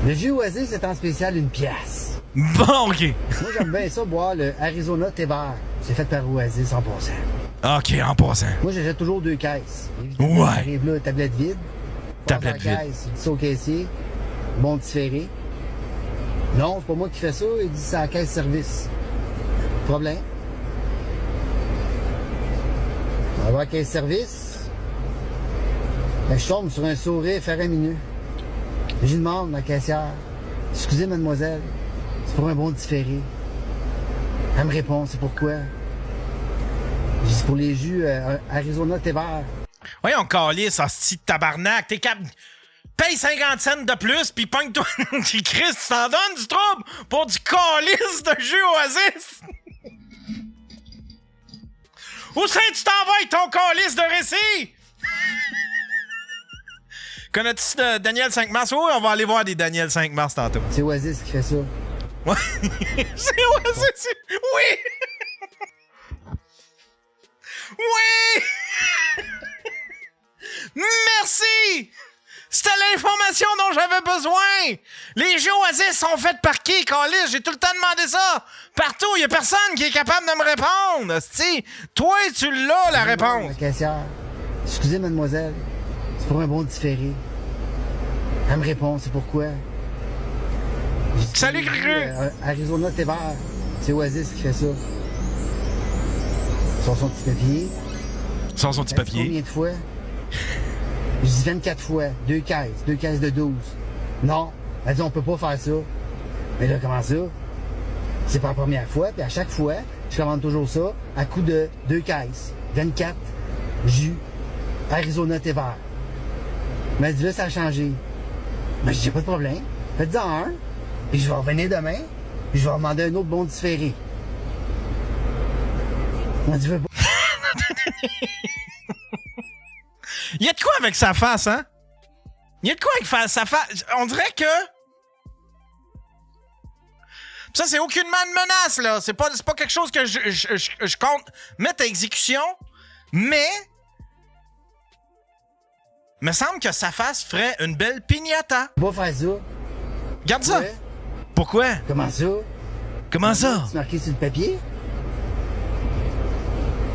Le jus Oasis est en spécial une pièce. Bon, OK. Moi, j'aime bien ça, boire le Arizona thé vert. C'est fait par Oasis en passant. OK, en passant. Moi, j'achète toujours 2 caisses. Évidemment, Ouais. j'arrive là, tablette vide. Tablette vide. Caisse, il dit ça au caissier. Bon petit ferré. Non, c'est pas moi qui fais ça. Il dit c'est à la caisse service. Problème. On va voir la caisse service. Ben, je tombe sur un sourire faramineux. Je lui demande, la caissière, excusez mademoiselle, c'est pour un bon petit ferré. Elle me répond, c'est pourquoi? Je dis, c'est pour les jus Arizona thé vert. Voyons, calisse, hostie de tabarnak. T'es cap... Paye 50 cents de plus, pis pogne-toi. Christ, tu t'en donnes du trouble pour du calice de jus Oasis. Où c'est que tu t'en vas avec ton calice de récit? Connais-tu Daniel 5 mars? Oui, on va aller voir des Daniel 5 mars tantôt. C'est Oasis qui fait ça. Ouais. C'est Oasis. Oui. Oui. Merci. C'était l'information dont j'avais besoin. Les jeux Oasis sont faits par qui, Calis? J'ai tout le temps demandé ça. Partout, il y a personne qui est capable de me répondre. Hostie. Toi, tu l'as, la réponse. La caissière, excusez mademoiselle, c'est pour un bon différé. Elle me répond, c'est pourquoi? Salut, Gru! Arizona thé vert, c'est Oasis qui fait ça. Sur son petit papier. Sur son petit papier. Combien de fois? Je dis 24 fois, 2 caisses de 12. Non, elle dit on peut pas faire ça. Mais là, comment ça? C'est pas la première fois, puis à chaque fois, je commande toujours ça à coup de 2 caisses. 24 jus Arizona thé vert. Mais elle dit là, ça a changé. Mais je dis pas de problème. Faites-en un, puis je vais revenir demain, puis je vais demander un autre bon différé. On dit, pas. Il y a de quoi avec sa face, hein? Il y a de quoi avec sa face. On dirait que... Ça, c'est aucunement une menace, là. C'est pas quelque chose que je compte mettre à exécution, mais... me semble que sa face ferait une belle piñata. On va faire ça. Regarde ça. Ouais. Pourquoi? Comment ça? Comment ça? Tu marqué sur le papier?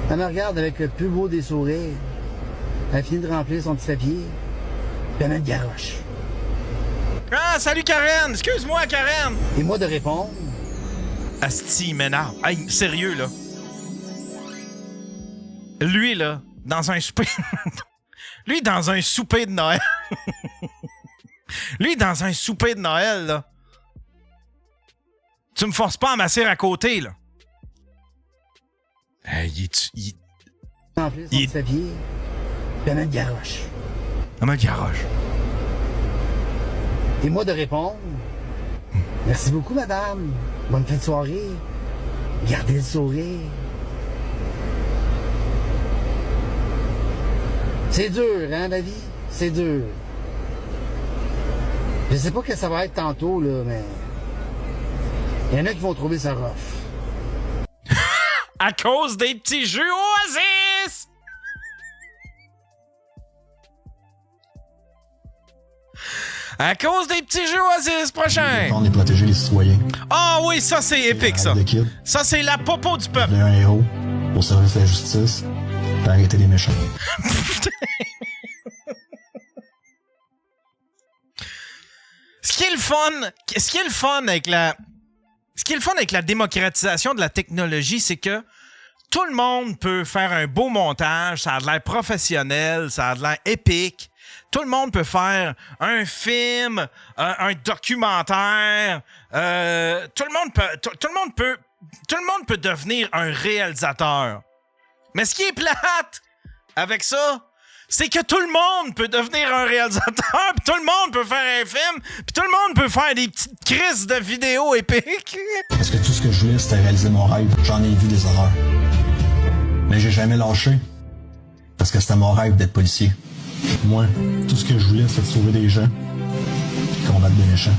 Elle me regarde avec le plus beau des sourires. Elle finit de remplir son petit papier. Puis elle met de garoche. Ah, salut Karen! Excuse-moi, Karen! Et moi de répondre. Asti, il m'énerve. Hey, sérieux, là. Lui, là, dans un souper... Lui, dans un souper de Noël... Lui, dans un souper de Noël, là... Tu me forces pas à m'asseoir à côté, là. Il Remplir son petit papier. Puis elle met de garoche. Elle met de garoche. Et moi de répondre. Merci beaucoup, madame. Bonne fin de soirée. Gardez le sourire. C'est dur, hein, la vie? C'est dur. Je sais pas que ça va être tantôt, là, mais... Il y en a qui vont trouver ça rough. À cause des petits jeux Oasis! À cause des petits jeux Oasis prochains! On est protéger les citoyens. Ah oui, ça c'est épique, ça. Ça c'est la popo du peuple. Un héros au service de la justice pour arrêter les méchants. Ce qui est le fun avec la démocratisation de la technologie, c'est que tout le monde peut faire un beau montage, ça a de l'air professionnel, ça a de l'air épique. Tout le monde peut faire un film, un documentaire. Tout le monde peut devenir un réalisateur. Mais ce qui est plate avec ça, c'est que tout le monde peut devenir un réalisateur, puis tout le monde peut faire un film, puis tout le monde peut faire des petites crises de vidéos épiques. Parce que tout ce que je voulais, c'était réaliser mon rêve. J'en ai vu des horreurs. Mais j'ai jamais lâché. Parce que c'était mon rêve d'être policier. Moi, tout ce que je voulais, c'est de sauver des gens et combattre des méchants.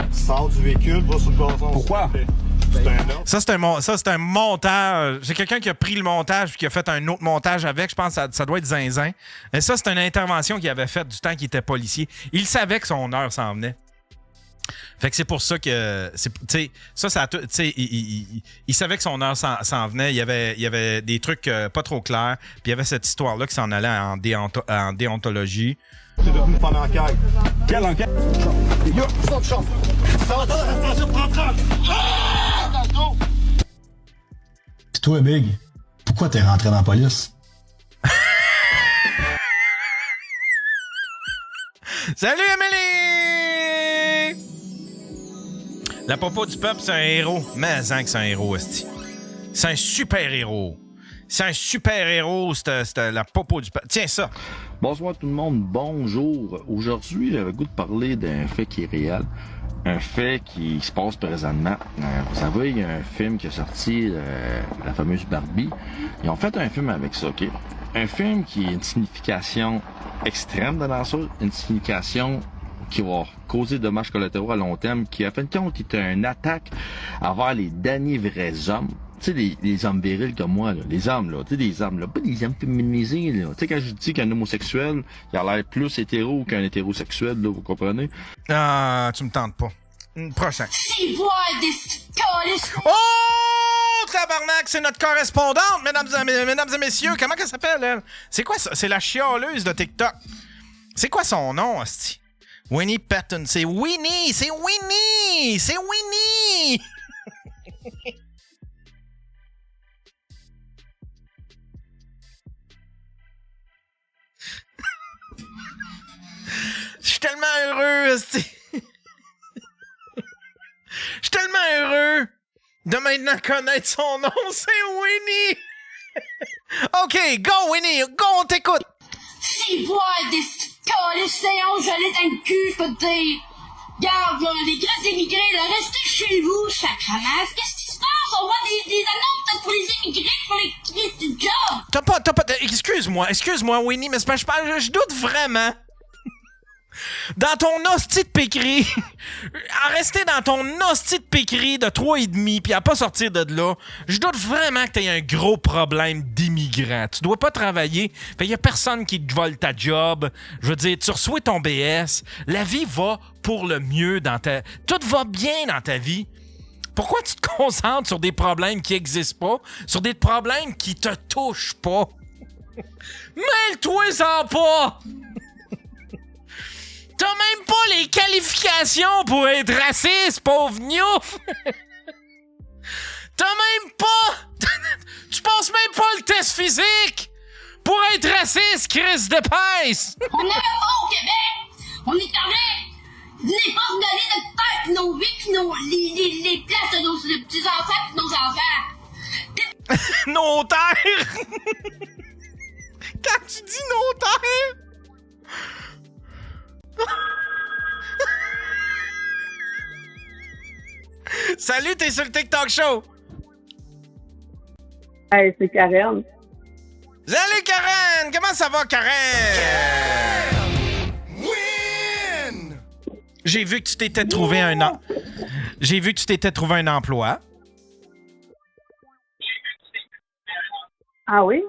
Sors du véhicule, va sur le bâton. Pourquoi? Ça, c'est un montage. C'est quelqu'un qui a pris le montage et qui a fait un autre montage avec. Je pense que ça doit être Zinzin. Mais ça, c'est une intervention qu'il avait faite du temps qu'il était policier. Il savait que son heure s'en venait. Fait que c'est pour ça que... Il savait que son heure s'en venait. Il y avait des trucs pas trop clairs. Puis il y avait cette histoire-là qui s'en allait en déontologie. C'est devenu pendant enquête. Quelle enquête? Yo, stop, shop. Ça va dans la station 30. Pis toi, Big, pourquoi t'es rentré dans la police? Salut, Amélie! La popo du peuple, c'est un héros. Mais que c'est un héros, esti. C'est un super héros. C'est un super héros, c'est la popo du peuple. Tiens ça. Bonsoir tout le monde, bonjour. Aujourd'hui, j'avais le goût de parler d'un fait qui est réel. Un fait qui se passe présentement. Vous savez, il y a un film qui est sorti, la fameuse Barbie. Ils ont fait un film avec ça, OK? Un film qui a une signification extrême dans ça, une signification qui va causer de dommages collatéraux à long terme, qui, à fin de compte, est une attaque envers les derniers vrais hommes. Tu sais, les hommes virils comme moi, là, les hommes, là, tu sais, des hommes, là, pas des hommes féminisés, là. Tu sais, quand je dis qu'un homosexuel, il a l'air plus hétéro qu'un hétérosexuel, là, vous comprenez? Ah, tu me tentes pas. Prochain. Oh, tabarnak, c'est notre correspondante, mesdames et messieurs. Comment qu'elle s'appelle, elle? C'est quoi ça? C'est la chialeuse de TikTok. C'est quoi son nom, hostie? Winnie Patton. C'est Winnie! C'est Winnie! C'est Winnie! Je suis tellement heureux, hostie. Je suis tellement heureux de maintenant connaître son nom, c'est Winnie! OK, go Winnie, go, on t'écoute! Si voir des séances, j'allais dans le cul, je peux te dire. Regarde, là, les grands émigrés, là, restez chez vous, sacrament. Qu'est-ce qui se passe? On voit des annonces pour les émigrés, pour les crises de job. T'as pas, excuse-moi, Winnie, mais je doute vraiment. Dans ton hostie de pécris, à rester dans ton hostie de pécris de 3,5 puis à pas sortir de là, je doute vraiment que t'aies un gros problème d'immigrant. Tu dois pas travailler, fait y a personne qui te vole ta job. Je veux dire, tu reçois ton BS, la vie va pour le mieux dans ta... Tout va bien dans ta vie. Pourquoi tu te concentres sur des problèmes qui existent pas, sur des problèmes qui te touchent pas? Mêle-toi-en pas! T'as même pas les qualifications pour être raciste, pauvre gnouf! T'as même pas... Tu passes même pas le test physique pour être raciste, Chris d'épaisse! On n'avait pas au Québec! On est avec les portes donner notre terre, pis nos vies, pis les places de nos petits-enfants, pis nos enfants! Nos terres! Quand tu dis nos terres... Salut, t'es sur le TikTok Show! Hey, c'est Karen. Salut Karen! Comment ça va, Karen? Win! J'ai vu que tu t'étais trouvé J'ai vu que tu t'étais trouvé un emploi. Ah oui?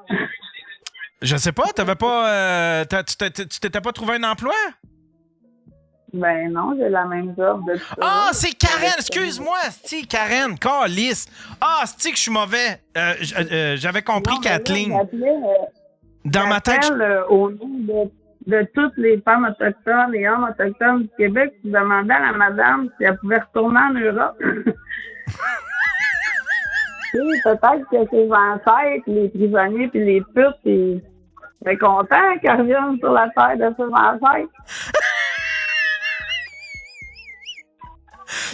Je sais pas, t'avais pas... tu t'étais pas trouvé un emploi? Ben non, j'ai la même job de tout. Ah, c'est Karen! Excuse-moi, c'est Karen, calice. Ah, c'est que je suis mauvais. J'avais compris non, Kathleen. Dans ma tête... Au nom de toutes les femmes autochtones et hommes autochtones du Québec, tu demandais à la madame si elle pouvait retourner en Europe. Oui, peut-être que ses ancêtres, les prisonniers puis les putes, ils seraient contents qu'elles reviennent sur la terre de ses ancêtres.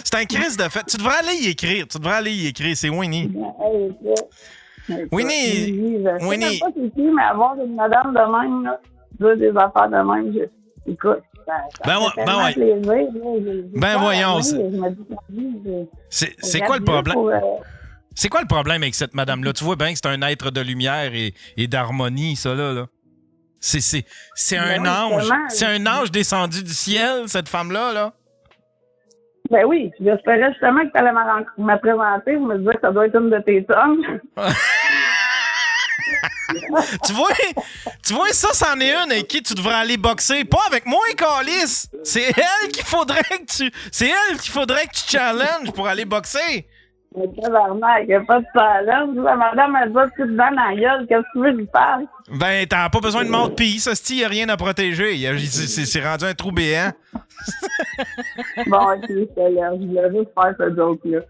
C'est un crise de fait. Tu devrais aller y écrire. C'est Winnie. Winnie! Je sais pas c'est qui, mais avoir une madame de même, là, dire des affaires de même, écoute. Voyons. C'est quoi le problème? C'est quoi le problème avec cette madame-là? Tu vois bien que c'est un être de lumière et d'harmonie, ça, là. C'est un ange. C'est un ange descendu du ciel, cette femme-là, là. Ben oui, j'espérais justement que tu allais me présenter. Je me disais que ça doit être une de tes tonnes. Tu vois, ça, c'en est une avec qui tu devrais aller boxer. Pas avec moi, Calice. C'est elle qu'il faudrait que tu challenges pour aller boxer. Mais tabarnak, il n'y a pas de challenge. La madame, elle va tout dedans dans la gueule. Qu'est-ce que tu veux que je fasse? Ben, t'as pas besoin de mouthpiece. Il n'y a rien à protéger. C'est rendu un trou béant. Bon, ok, je te laisse. Je voulais juste faire ce joke-là.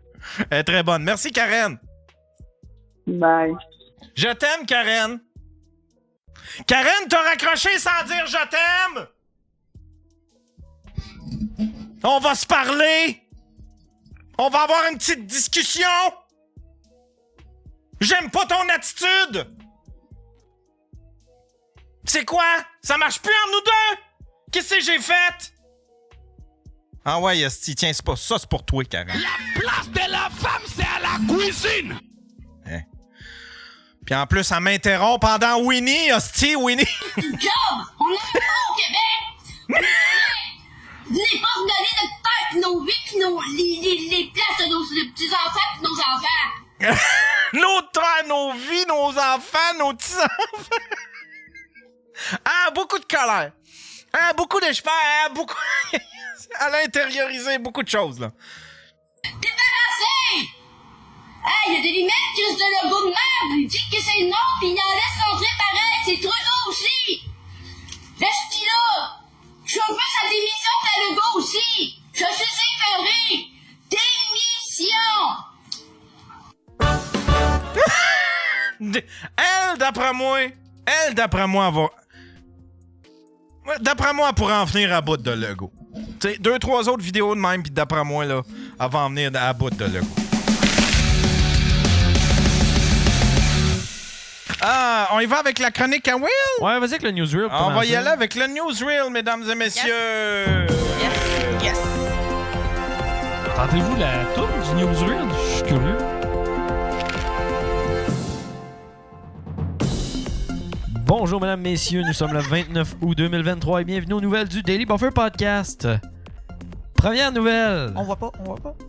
Elle est très bonne. Merci, Karen. Bye. Je t'aime, Karen. Karen, t'as raccroché sans dire je t'aime. On va se parler. On va avoir une petite discussion. J'aime pas ton attitude. C'est quoi? Ça marche plus entre nous deux? Qu'est-ce que j'ai fait? Ah ouais, esti, tiens, c'est pas ça, c'est pour toi, Karen. La place de la femme, c'est à la cuisine! Hein? Puis en plus, elle m'interrompt pendant Winnie, hostie, Winnie. Job! On est pas au Québec! Vous n'avez pas redonné notre temps, pis nos vies, pis les places de nos petits-enfants, pis nos enfants! Nos temps, nos vies, nos enfants, nos petits-enfants! Ah, beaucoup de colère! Ah, beaucoup de chemin, ah, beaucoup... Elle a intériorisé beaucoup de choses, là. Débarrassé! Hey, y a des limites, Chris de logo de merde! Il dit que c'est non, pis il en laisse rentrer pareil, c'est Trudeau aussi! Reste là! Je veux sa démission de Legault aussi! Je suis épeuré! Démission! Elle, d'après moi, elle pourrait en venir à bout de Legault. Tu sais, 2-3 autres vidéos de même, pis d'après moi, là, elle va en venir à bout de Legault. Ah, on y va avec la chronique à Will? Ouais, vas-y avec le newsreel. On va y aller avec le newsreel, mesdames et messieurs. Yes. Entendez-vous la toune du newsreel? Je suis curieux. Bonjour, mesdames, messieurs. Nous sommes le 29 août 2023 et bienvenue aux nouvelles du Daily Buffer Podcast. Première nouvelle. On voit pas.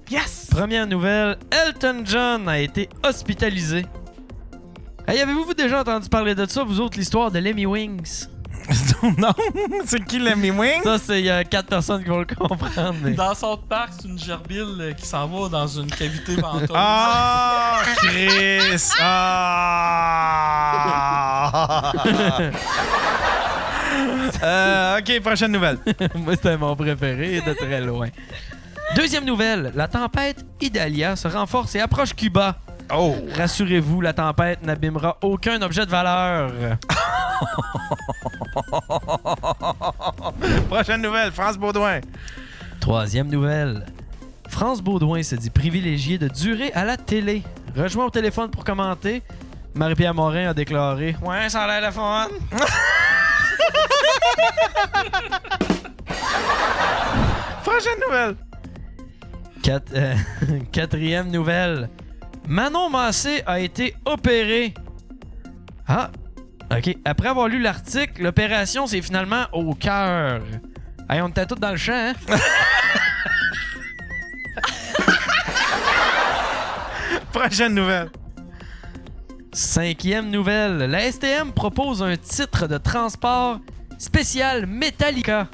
Yes! Première nouvelle. Elton John a été hospitalisé. Hey, avez-vous déjà entendu parler de ça, vous autres, l'histoire de Lemmy Wings? Non, c'est qui Lemmy Wings? Ça, c'est il y a 4 personnes qui vont le comprendre. Mais... Dans South Park, c'est une gerbille qui s'en va dans une cavité venteuse. Ah, Chris! Ok, prochaine nouvelle. Moi, c'était mon préféré de très loin. Deuxième nouvelle. La tempête Idalia se renforce et approche Cuba. Oh! Rassurez-vous, la tempête n'abîmera aucun objet de valeur. Prochaine nouvelle, France Baudouin. Troisième nouvelle. France Baudouin se dit privilégiée de durer à la télé. Rejoins au téléphone pour commenter. Marie-Pierre Morin a déclaré « Ouais, ça a l'air la fun! » Prochaine nouvelle. Quatrième nouvelle. Manon Massé a été opérée. Ah, ok. Après avoir lu l'article, l'opération, c'est finalement au cœur. Hey, on était tous dans le champ, hein? Prochaine nouvelle. Cinquième nouvelle. La STM propose un titre de transport spécial Metallica.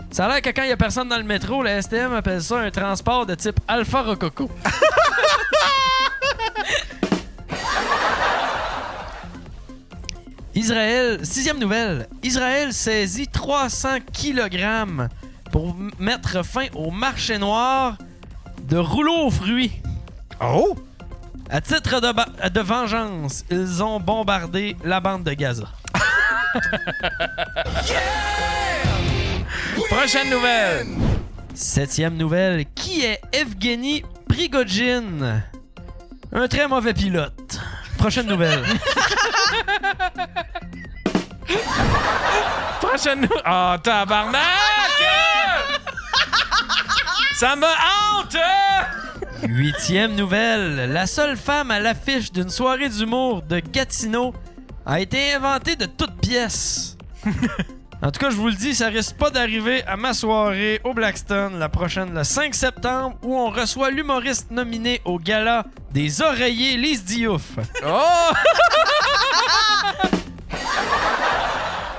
Ça a l'air que quand il n'y a personne dans le métro, la STM appelle ça un transport de type Alpha Rococo. Israël, sixième nouvelle. Israël saisit 300 kg pour mettre fin au marché noir de rouleaux aux fruits. Oh! À titre de vengeance, ils ont bombardé la bande de Gaza. Prochaine nouvelle. Septième nouvelle. Qui est Evgeny Prigojine? Un très mauvais pilote. Prochaine nouvelle. Prochaine nouvelle. Oh, tabarnak! Ça me hante! Huitième nouvelle. La seule femme à l'affiche d'une soirée d'humour de Gatineau a été inventée de toutes pièces. En tout cas, je vous le dis, ça risque pas d'arriver à ma soirée au Blackstone la prochaine, le 5 septembre, où on reçoit l'humoriste nominé au gala des oreillers Lise Diouf. Oh!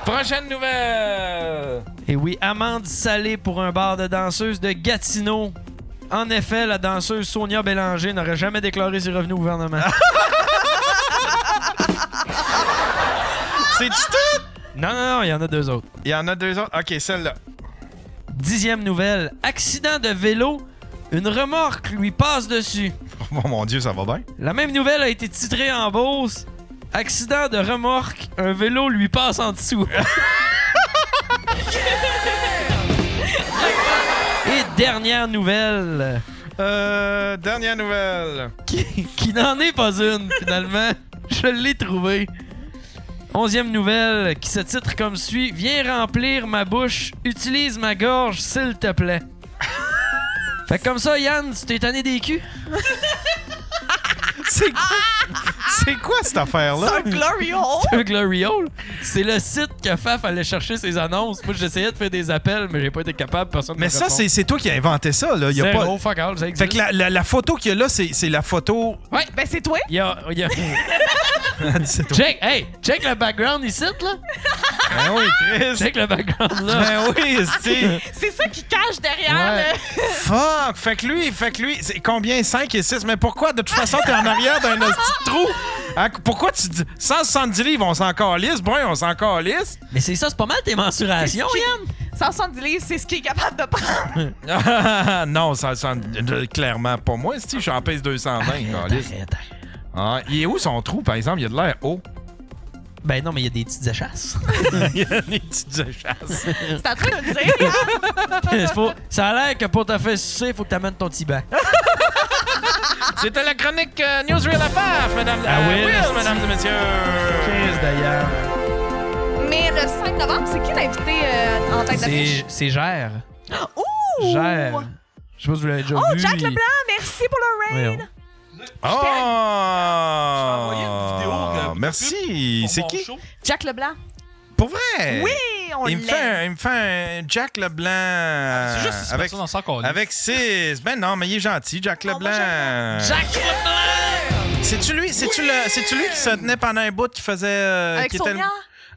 Prochaine nouvelle! Et oui, amende salée pour un bar de danseuses de Gatineau. En effet, la danseuse Sonia Bélanger n'aurait jamais déclaré ses revenus au gouvernement. C'est-tu tout? Non, il y en a 2 autres. Il y en a 2 autres? OK, celle-là. 10e nouvelle. Accident de vélo. Une remorque lui passe dessus. Oh mon Dieu, ça va bien. La même nouvelle a été titrée en Beauce. Accident de remorque. Un vélo lui passe en dessous. Et dernière nouvelle. Dernière nouvelle. Qui n'en est pas une, finalement. Je l'ai trouvée. 11e nouvelle qui se titre comme suit. Viens remplir ma bouche, utilise ma gorge, s'il te plaît. Fait que comme ça, Yann, tu t'es tanné des culs? C'est quoi cette affaire-là? C'est un glory hole? C'est un glory hole? C'est le site que Faf allait chercher ses annonces. Moi, j'essayais de faire des appels, mais j'ai pas été capable. Personne mais ça, c'est toi qui as inventé ça. Là. Y a Zéro, pas... fuck all, ça existe. Fait que la photo qu'il y a là, c'est la photo... Ouais. Ben, c'est toi. Il y a... check le background ici, là. Ben oui, Chris. Check le background, là. Ben oui, c'est ça qui cache derrière. Ouais. Fuck! Fait que lui, c'est combien? 5 et 6? Mais pourquoi? De toute façon, t'es en arrière d'un petit trou. Hein? Pourquoi tu dis 170 livres, on s'en calisse? Bon, on s'en calisse. Mais c'est ça, c'est pas mal tes mensurations, Yann. 170 livres, c'est ce qu'il est capable de prendre. Non, clairement pas moi. Si j'en pèse 220, calisse. Ah, il est où son trou, par exemple? Il y a de l'air haut. Ben non, mais il y a des petites échasses. Il y a des petites échasses. C'est en train de le dire, hein? Ça a l'air que pour te faire sucer, il faut que t'amènes ton petit bain. C'était la chronique Newsreel à Paf, mesdames et messieurs. Cheers, d'ailleurs. Mais le 5 novembre, c'est qui l'invité en tête d'affiche? C'est Gère. Ouh! Gère. Je sais pas si vous l'avez déjà vu. Oh, Jack Leblanc, merci pour le raid. Oh! vidéo merci. C'est qui? Jack Leblanc. Pour vrai? Oui, on l'aime. Il me fait un Jack Leblanc. C'est juste avec, ça dans son corps. Avec 6. Ben non, mais il est gentil, Jack Leblanc. Jack Leblanc! C'est-tu lui qui se tenait pendant un bout qui faisait. Avec qui Sonia? Était,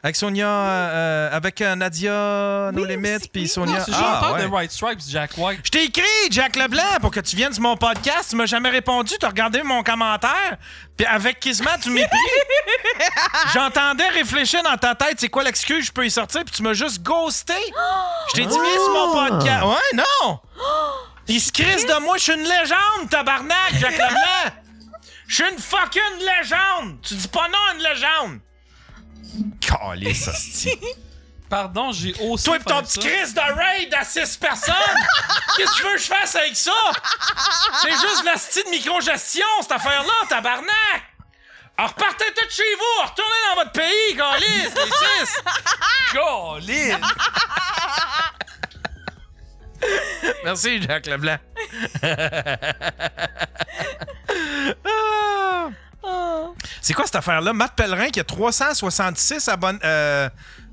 avec Sonia, avec Nadia, No Limits, puis Sonia. C'est chanteur de White Stripes, Jack White. Je t'ai écrit, Jack Leblanc, pour que tu viennes sur mon podcast. Tu m'as jamais répondu. Tu as regardé mon commentaire. Puis avec quasiment du mépris. J'entendais réfléchir dans ta tête, c'est quoi l'excuse, je peux y sortir, puis tu m'as juste ghosté. Je t'ai dit, viens sur mon podcast. Ouais, non. Il se crisse de moi. Je suis une légende, tabarnak, Jack Leblanc. Je suis une fucking légende. Tu dis pas non à une légende. Calisse, hostie. Pardon, j'ai osé. Toi pis ton petit Chris de raid à 6 personnes! Qu'est-ce que tu veux que je fasse avec ça? C'est juste la style de micro-gestion, cette affaire-là, tabarnak! Alors repartez tous chez vous, retournez dans votre pays, calisse, les 6! Calisse! Merci, Jack Leblanc. C'est quoi cette affaire-là? Matt Pellerin qui a 366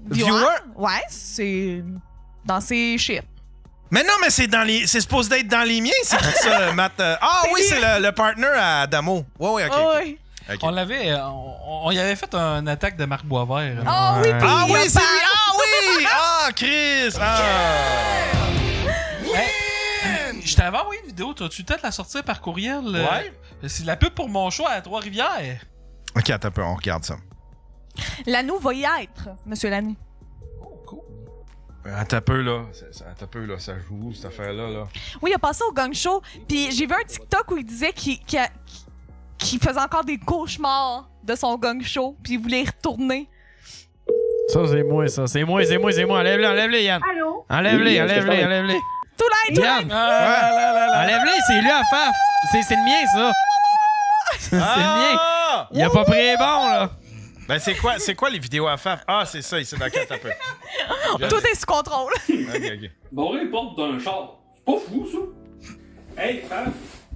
viewers? Ouais, c'est dans ses chiffres. Mais non, mais c'est supposé d'être dans les miens, c'est qui ça, Matt? Ah oui, c'est le partner à Adamo. Ouais, ok. Oh, okay. Oui. On y avait fait une attaque de Marc Boisvert. Oh oui, ah oui, c'est lui! Ah oui! Ah, Chris! Ah! Je t'avais envoyé une vidéo, t'as-tu peut-être la sortir par courriel? Ouais. C'est la pub pour mon show à Trois-Rivières. Ok, attends un peu, on regarde ça. Lanou va y être, Monsieur Lanou. Oh, cool. Attends un peu, là. Attends un peu, là. Ça joue, cette affaire-là, là. Oui, il a passé au gang show, puis j'ai vu un TikTok où il disait qu'il faisait encore des cauchemars de son gang show, puis il voulait y retourner. Ça, c'est moi, ça. C'est moi. Enlève-les, Yann. Allô? Enlève-les. Tout l'aide, Yann! Enlève-les, c'est lui à Faf! C'est le mien, ça! C'est le mien! Il a pas pris les bons, là! Ben, c'est quoi les vidéos à Faf? Ah, c'est ça, ici, d'accord, un peu. Tout est sous contrôle. Ok. Barrer les portes d'un char. C'est pas fou, ça. Hey, Faf,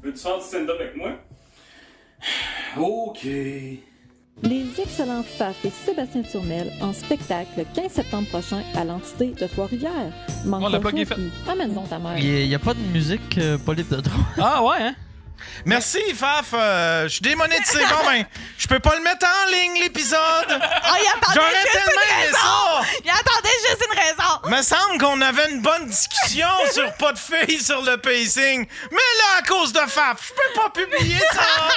veux-tu faire du stand-up avec moi? OK. Les excellents Faf et Sébastien Turmel en spectacle le 15 septembre prochain à l'Entité de Trois-Rivières. Manque le plug est fait. Amène donc ta mère. Il y a pas de musique pas libre de droit. Ah ouais, hein? Merci, Faf. Je suis démonétisé. Bon, ben, je peux pas le mettre en ligne, l'épisode. Ah, il attendait J'aurais juste tellement une aimé raison. ça. Il attendait juste une raison. Me semble qu'on avait une bonne discussion sur pas de filles sur le pacing. Mais là, à cause de Faf, je peux pas publier ça.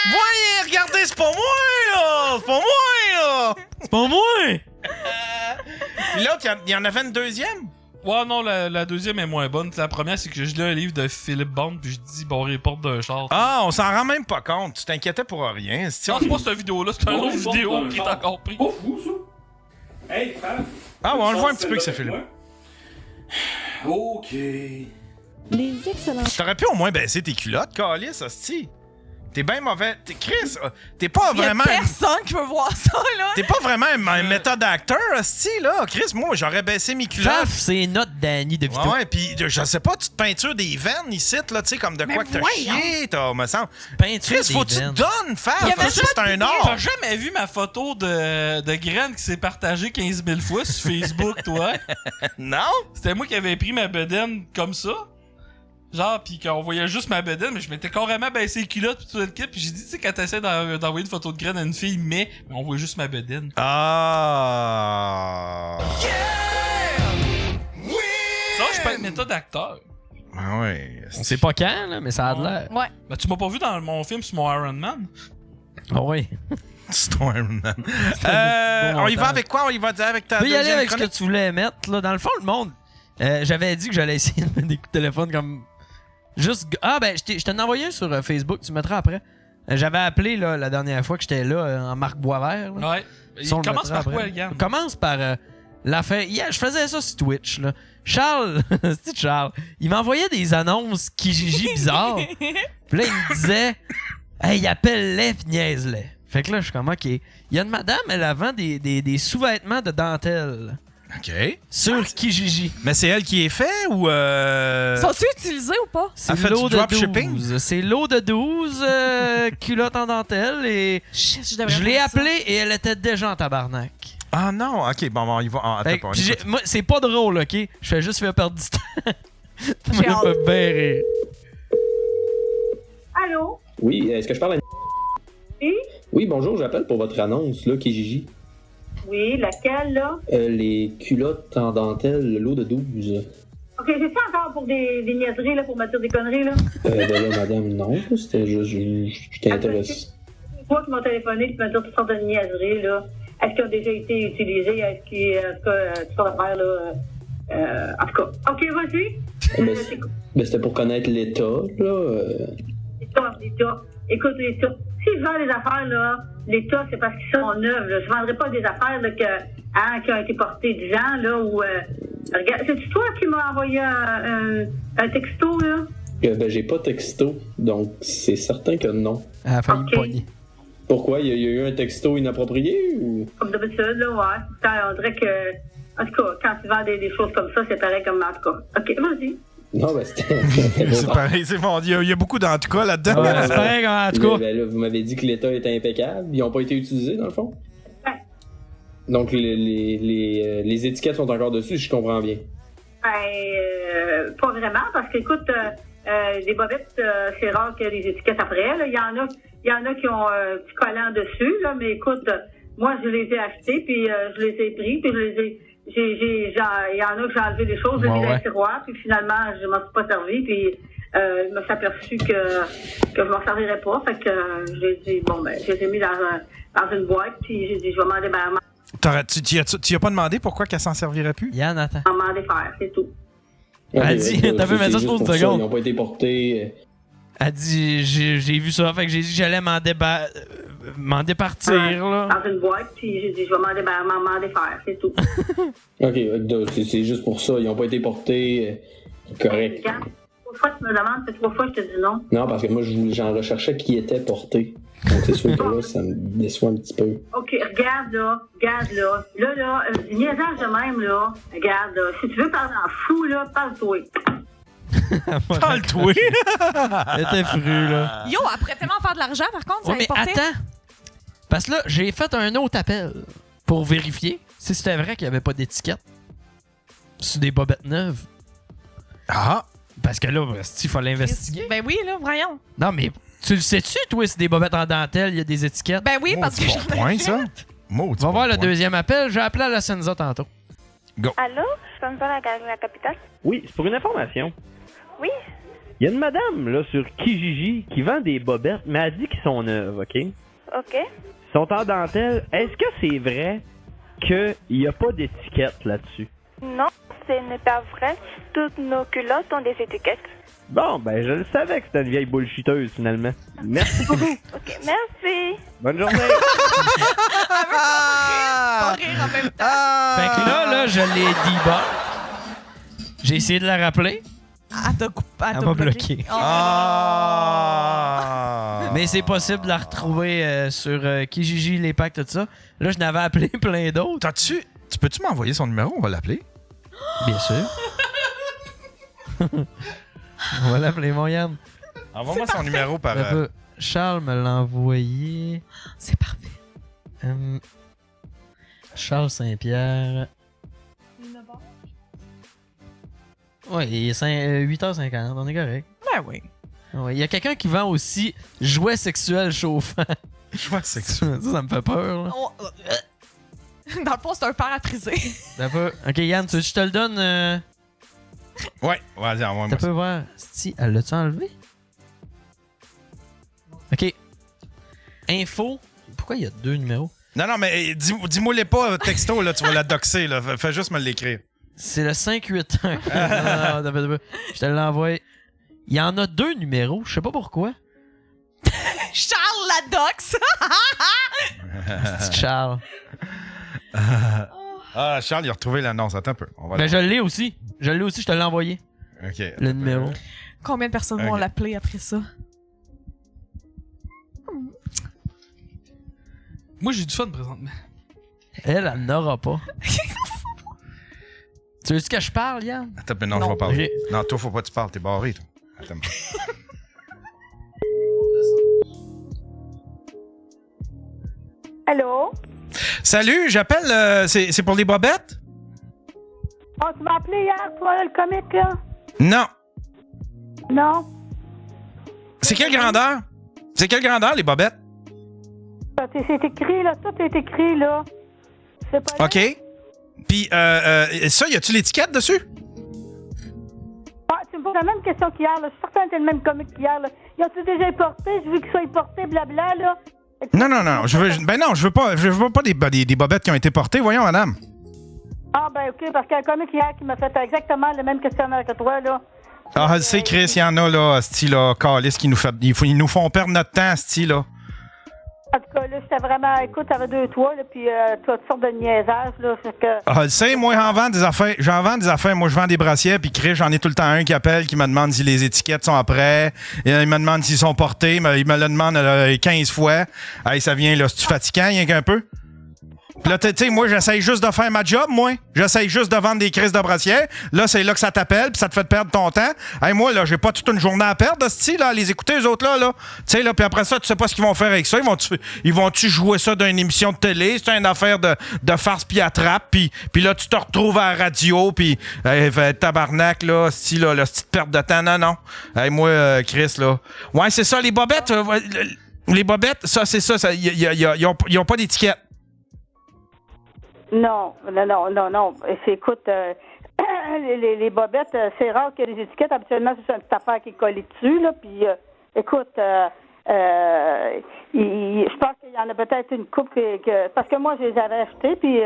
Voyez, regardez, c'est pas moi, là. C'est pas moi, là. C'est pas moi. Puis l'autre, il y en avait une deuxième? Ouais, non, la deuxième est moins bonne. La première, c'est que je lis un livre de Philippe Bond, puis je dis, bon, reporte d'un char. Ah, on s'en rend même pas compte. Tu t'inquiétais pour rien. Non, c'est pas cette vidéo-là, c'est une autre vidéo qui est encore pris. Pas fou, ça. Hey, Faf. Ah, ouais, on le voit un petit peu que c'est Philippe. OK. Les excellents. T'aurais pu au moins baisser tes culottes, Calice, hostie. T'es bien mauvais. Chris, t'es pas vraiment. Il y a personne qui veut voir ça, là. T'es pas vraiment un méthode acteur, hostie, là. Chris, moi, j'aurais baissé mes culottes. Faf, c'est notre Danny de vidéo. Ouais, pis je sais pas, tu te peintures des veines ici, là, tu sais, comme de quoi que t'as chié, me semble. Peinture Chris, faut que tu te donnes, Faf. Ça, c'est un art. T'as jamais vu ma photo de graine qui s'est partagée 15 000 fois sur Facebook, toi? Non? C'était moi qui avais pris ma bedaine comme ça. Genre, pis qu'on voyait juste ma bedaine, mais je m'étais carrément baissé les culottes pis tout le kit, pis j'ai dit, tu sais, quand t'essaies d'envoyer une photo de graine à une fille, mais on voit juste ma bedaine. Ah. Ça, je peux être méthode d'acteur. Ah ouais. On sait pas quand, là, mais ça a de l'air. Ouais. Ben, tu m'as pas vu dans mon film sur mon Iron Man? Ah oui. C'est ton Iron Man. On y va avec quoi? On y va dire avec ta deuxième deuxième y aller avec chronique? ce que tu voulais mettre, là. Dans le fond, le monde... j'avais dit que j'allais essayer de mettre des coups de téléphone comme... Juste... Ah, ben, je t'en ai envoyé un sur Facebook, tu mettras après. J'avais appelé, là, la dernière fois que j'étais là, en Marc Boisvert. Là. Ouais. Il commence par quoi, Yann? Commence par l'affaire... Yeah, je faisais ça sur Twitch, là. Charles, c'est Charles, il m'envoyait des annonces Kijiji bizarres. Puis là, il me disait... Hey, appelle-les pis niaise-les. Fait que là, je suis comme, OK. Il y a une madame, elle vend des sous-vêtements de dentelle. OK. Sur Kijiji. Mais c'est elle qui est fait ou... Sont-ils utilisés ou pas? C'est l'eau de 12. C'est l'eau de 12 culottes en dentelle et je l'ai appelée et elle était déjà en tabarnak. Ah non, OK, bon, on y va. Attends, moi, c'est pas drôle, OK? Je fais juste faire perdre du temps. Ça me fait bien rire. Allô? Oui, est-ce que je parle à... Oui? Oui, bonjour, j'appelle pour votre annonce, là, Kijiji. Oui, laquelle, là? Les culottes en dentelle, l'eau de 12. OK, c'est ça encore pour des niaiseries, là, pour me dire des conneries, là? Ben là, madame, non, c'était juste... Je t'intéresse. C'est toi qui m'as téléphoné pour me dire toutes sortes de niaiseries, là. Est-ce qu'elles ont déjà été utilisées? Est-ce qu'il y a, en tout cas, toutes sortes d'affaires, là? En tout cas, OK, vas-y. Ben, c'était pour connaître l'état, là. L'État. Écoute, l'État. Si je vends des affaires, là, l'État, c'est parce qu'ils sont neufs, là. Je vendrai pas des affaires, là, qui ont été portées 10 ans, là, ou... regarde, c'est-tu toi qui m'as envoyé un texto, là? Ben, j'ai pas texto, donc c'est certain que non. Elle a failli me pogner. Pourquoi? Il y a eu un texto inapproprié, ou... Comme d'habitude, là, ouais. On dirait que... En tout cas, quand tu vends des choses comme ça, c'est pareil comme... En tout cas, OK, vas-y. Non, ben c'était... c'est pareil, c'est bon. Il y a beaucoup d'en tout cas là-dedans. Ouais, c'est pareil, en tout cas. Ben là, vous m'avez dit que l'état était impeccable. Ils n'ont pas été utilisés, dans le fond? Ouais. Donc, les étiquettes sont encore dessus, si je comprends bien. Ben, pas vraiment, parce qu'écoute, des bobettes, c'est rare qu'il y ait des étiquettes après. Là. Il y en a qui ont un petit collant dessus, là, mais écoute, moi, je les ai achetés, puis je les ai pris, puis je les ai... Il y en a que j'ai enlevé des choses, j'ai mis dans le tiroir, puis finalement, je m'en suis pas servi, puis je me suis aperçu que je m'en servirais pas. Fait que j'ai dit, bon, ben, je les ai mis dans une boîte, puis j'ai dit, je vais m'en débarrasser. Tu as pas demandé pourquoi qu'elle s'en servirait plus? Yann, attends. Je vais m'en défaire, c'est tout. Elle dit, t'as vu, mais ça, c'est pour une seconde. Ils n'ont pas été portés. Elle dit, j'ai vu ça, fait que j'ai dit que j'allais m'en départir, là. Dans une boîte, puis j'ai dit, je vais m'en défaire, c'est tout. OK, c'est juste pour ça. Ils n'ont pas été portés. Correct. Regarde, 3 fois tu me demandes, c'est 3 fois que je te dis non. Non, parce que moi, j'en recherchais qui était porté. Donc, c'est sûr que là, ça me déçoit un petit peu. OK, regarde, là. Là, du niaisage de même, là. Regarde, là. Si tu veux parler en fou, là, parle-toi. Parle-toi! Elle était fru, là. Yo, après tellement faire de l'argent, par contre, ça mais attends! Parce que là, j'ai fait un autre appel pour vérifier si c'était vrai qu'il n'y avait pas d'étiquette sur des bobettes neuves. Ah! Parce que là, il faut l'investiguer. Ben oui, là, voyons. Non, mais tu le sais-tu, toi, si des bobettes en dentelle, il y a des étiquettes? Ben oui, parce que j'en ai fait. Ça? On va voir le deuxième appel. Je vais appeler à la Senza tantôt. Go. Allô? Je peux me parler à la capitale? Oui, c'est pour une information. Oui? Il y a une madame, là, sur Kijiji, qui vend des bobettes, mais elle dit qu'ils sont neuves, OK? OK. Ils sont en dentelle. Est-ce que c'est vrai qu'il n'y a pas d'étiquette là-dessus? Non, ce n'est pas vrai. Toutes nos culottes ont des étiquettes. Bon, ben, je le savais que c'était une vieille bullshiteuse, finalement. Merci beaucoup. OK, merci. Bonne journée. Pas rire en même temps. Fait que là, je l'ai dit, bon. J'ai essayé de la rappeler. Elle m'a bloqué. Oh. Mais c'est possible de la retrouver sur Kijiji, les packs, tout ça. Là, je n'avais appelé plein d'autres. Tu peux-tu m'envoyer son numéro? On va l'appeler. Bien sûr. On va l'appeler, mon Yann. Envoie-moi son numéro par... Charles me l'a envoyé. C'est parfait. Charles Saint-Pierre. Oui, il est 8h50, on est correct. Ben oui. Il y a quelqu'un qui vend aussi jouets sexuels chauffants. Jouets sexuels? Ça me fait peur. Là. Dans le fond, c'est un père à friser. Ok, Yann, tu veux que je te le donne? Ouais, vas-y, envoie-moi Tu peux voir. Si, elle l'a-tu enlevé? Ok. Info. Pourquoi il y a 2 numéros? Non, mais dis-moi-les pas texto, là, tu vas la doxer, là. Fais juste me l'écrire. C'est le 581. Je te l'envoie. Il y en a 2 numéros, je sais pas pourquoi. Charles la dox! C'est Charles. Charles, il a retrouvé l'annonce. Attends un peu. Je l'ai aussi. Je te l'ai envoyé. OK. Le numéro. Combien de personnes vont l'appeler après ça? Moi, j'ai du fun présentement. Elle n'aura pas. Tu veux-tu que je parle, Yann? Attends, mais non, je vais parler. Non, toi, faut pas que tu parles. T'es barré, toi. Attends. Allô? Salut, j'appelle. C'est pour les bobettes? Oh, tu m'as appelé hier, toi, le comique, là? Non. Non. C'est quelle grandeur? C'est quelle grandeur, les bobettes? C'est écrit, là. Tout est écrit, là. C'est pas OK. Puis, ça, y a-tu l'étiquette dessus? Ah, tu me poses la même question qu'hier, là. Je suis certain que c'est le même comique qu'hier, là. Y a-tu déjà importé? Je veux qu'il soit importé, blabla, là. Non. Je veux pas des bobettes qui ont été portées. Voyons, madame. Ah, ben, OK, parce qu'il y a un comique hier qui m'a fait exactement le même questionnaire que toi, là. Ah, c'est Chris, il y en a, là, style-là, Calis, qui ils nous font perdre notre temps, style-là. En tout cas, là, j'étais vraiment... Écoute, t'avais 2 toits, là, puis toutes sortes de niaisages, là, fait que... Ah, tu sais, moi, j'en vends des affaires. Moi, je vends des brassières, puis Chris, j'en ai tout le temps un qui appelle, qui me demande si les étiquettes sont après. Et, il me demande s'ils sont portés, mais il me le demande 15 fois. Hey, ça vient, là, c'est-tu fatigant, rien qu'un peu? Puis là, tu sais, moi, j'essaye juste de faire ma job, moi. J'essaye juste de vendre des crises de brassière. Là, c'est là que ça t'appelle, puis ça te fait perdre ton temps. Hey, moi, là, j'ai pas toute une journée à perdre, là, à les écouter, eux autres, là. Tu sais, là, puis après ça, tu sais pas ce qu'ils vont faire avec ça. Ils vont-tu jouer ça dans une émission de télé? C'est une affaire de farce puis attrape, puis là, tu te retrouves à la radio, puis tabarnak, là, là, petite perte de temps. Non. Hey, moi, Chris, là. Ouais, c'est ça, les bobettes. Les bobettes, ça, c'est ça. Ils ont pas d'étiquette. Non. Écoute, les bobettes, c'est rare qu'il y ait des étiquettes. Habituellement, c'est une petite affaire qui est collée dessus, là. Puis, écoute, je pense qu'il y en a peut-être une couple parce que moi, je les avais achetées, puis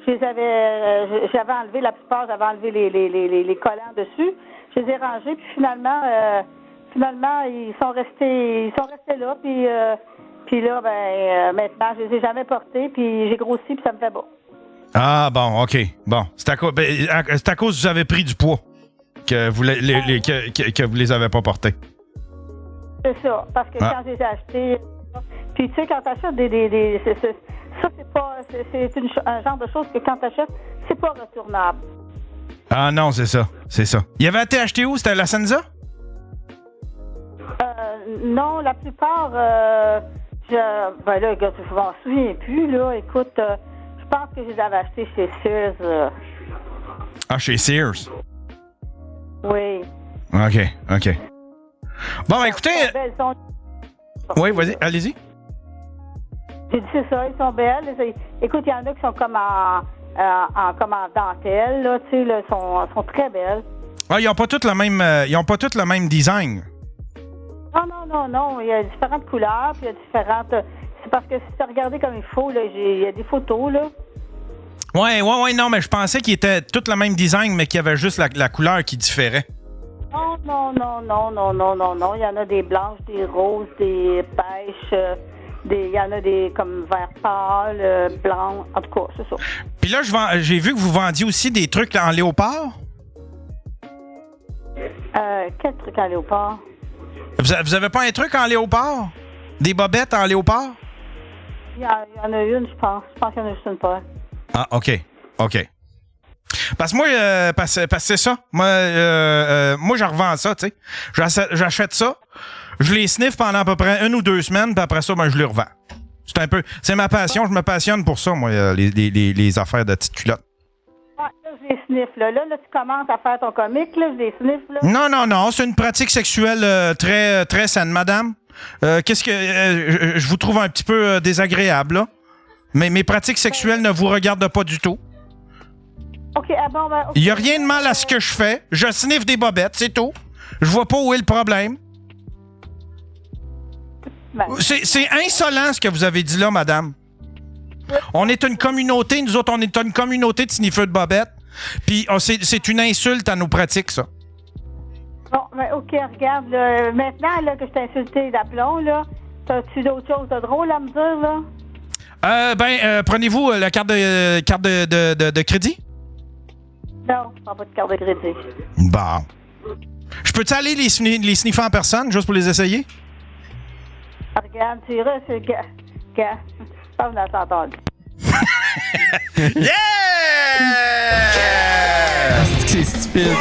j'avais enlevé la plupart, j'avais enlevé les collants dessus. Je les ai rangés, puis finalement, ils sont restés là, puis là, maintenant, je les ai jamais portés, puis j'ai grossi, puis ça me fait bas. Ah, bon, OK. Bon, c'est à cause que vous avez pris du poids que vous les avez pas portés. C'est ça, parce que quand je les ai achetés... Puis tu sais, quand t'achètes ça, c'est un genre de chose que quand t'achètes, c'est pas retournable. Ah non, c'est ça. Il avait été acheté où? C'était à la Senza? Non, la plupart... là, je m'en souviens plus, là. Écoute... je pense que je les avais achetés chez Sears. Ah, chez Sears? Oui. OK. Bon, écoutez... Oui, vas-y, allez-y. J'ai dit, c'est ça, ils sont belles. Écoute, il y en a qui sont comme en dentelle, là, tu sais, là, sont très belles. Ah, ils n'ont pas toutes le même design. Non. Il y a différentes couleurs, puis il y a différentes... C'est parce que si tu regardais comme il faut, là, il y a des photos, là. Ouais, non, mais je pensais qu'ils étaient tous le même design, mais qu'il y avait juste la couleur qui différait. Non. Il y en a des blanches, des roses, des pêches, il y en a des comme vert pâle, blanc, en tout cas, c'est ça. Puis là, j'ai vu que vous vendiez aussi des trucs en léopard. Quel truc en léopard? Vous avez pas un truc en léopard? Des bobettes en léopard? Il y en a une, je pense. Je pense qu'il y en a juste une paire. Ah, OK. Parce que moi, parce que c'est ça. Moi, je revends ça, tu sais. J'achète ça, je les sniffe pendant à peu près 1 ou 2 semaines, puis après ça, ben, je les revends. C'est ma passion, je me passionne pour ça, moi, les affaires de petites culottes. Ouais, là, je les sniffe, là. Là, tu commences à faire ton comique, là, je les sniffe, là. Non, c'est une pratique sexuelle très, très saine, madame. Qu'est-ce que... je vous trouve un petit peu désagréable, là. Mais mes pratiques sexuelles ne vous regardent pas du tout. OK, bon, ben... Il n'y a rien de mal à ce que je fais. Je sniffe des bobettes, c'est tout. Je vois pas où est le problème. Ben. C'est insolent ce que vous avez dit là, madame. On est une communauté, nous autres, on est une communauté de sniffeurs de bobettes. Puis c'est une insulte à nos pratiques, ça. Bon, ben, OK, regarde, là, maintenant là, que je t'ai insulté d'aplomb, là, as-tu d'autres choses de drôles à me dire, là? Prenez-vous la carte de crédit? Non, je prends pas de carte de crédit. Bon. Je peux-tu aller les sniffer en personne, juste pour les essayer? Regarde, tu iras, c'est... Gars, je pense qu'on a s'entendu. Yeah! C'est stupide.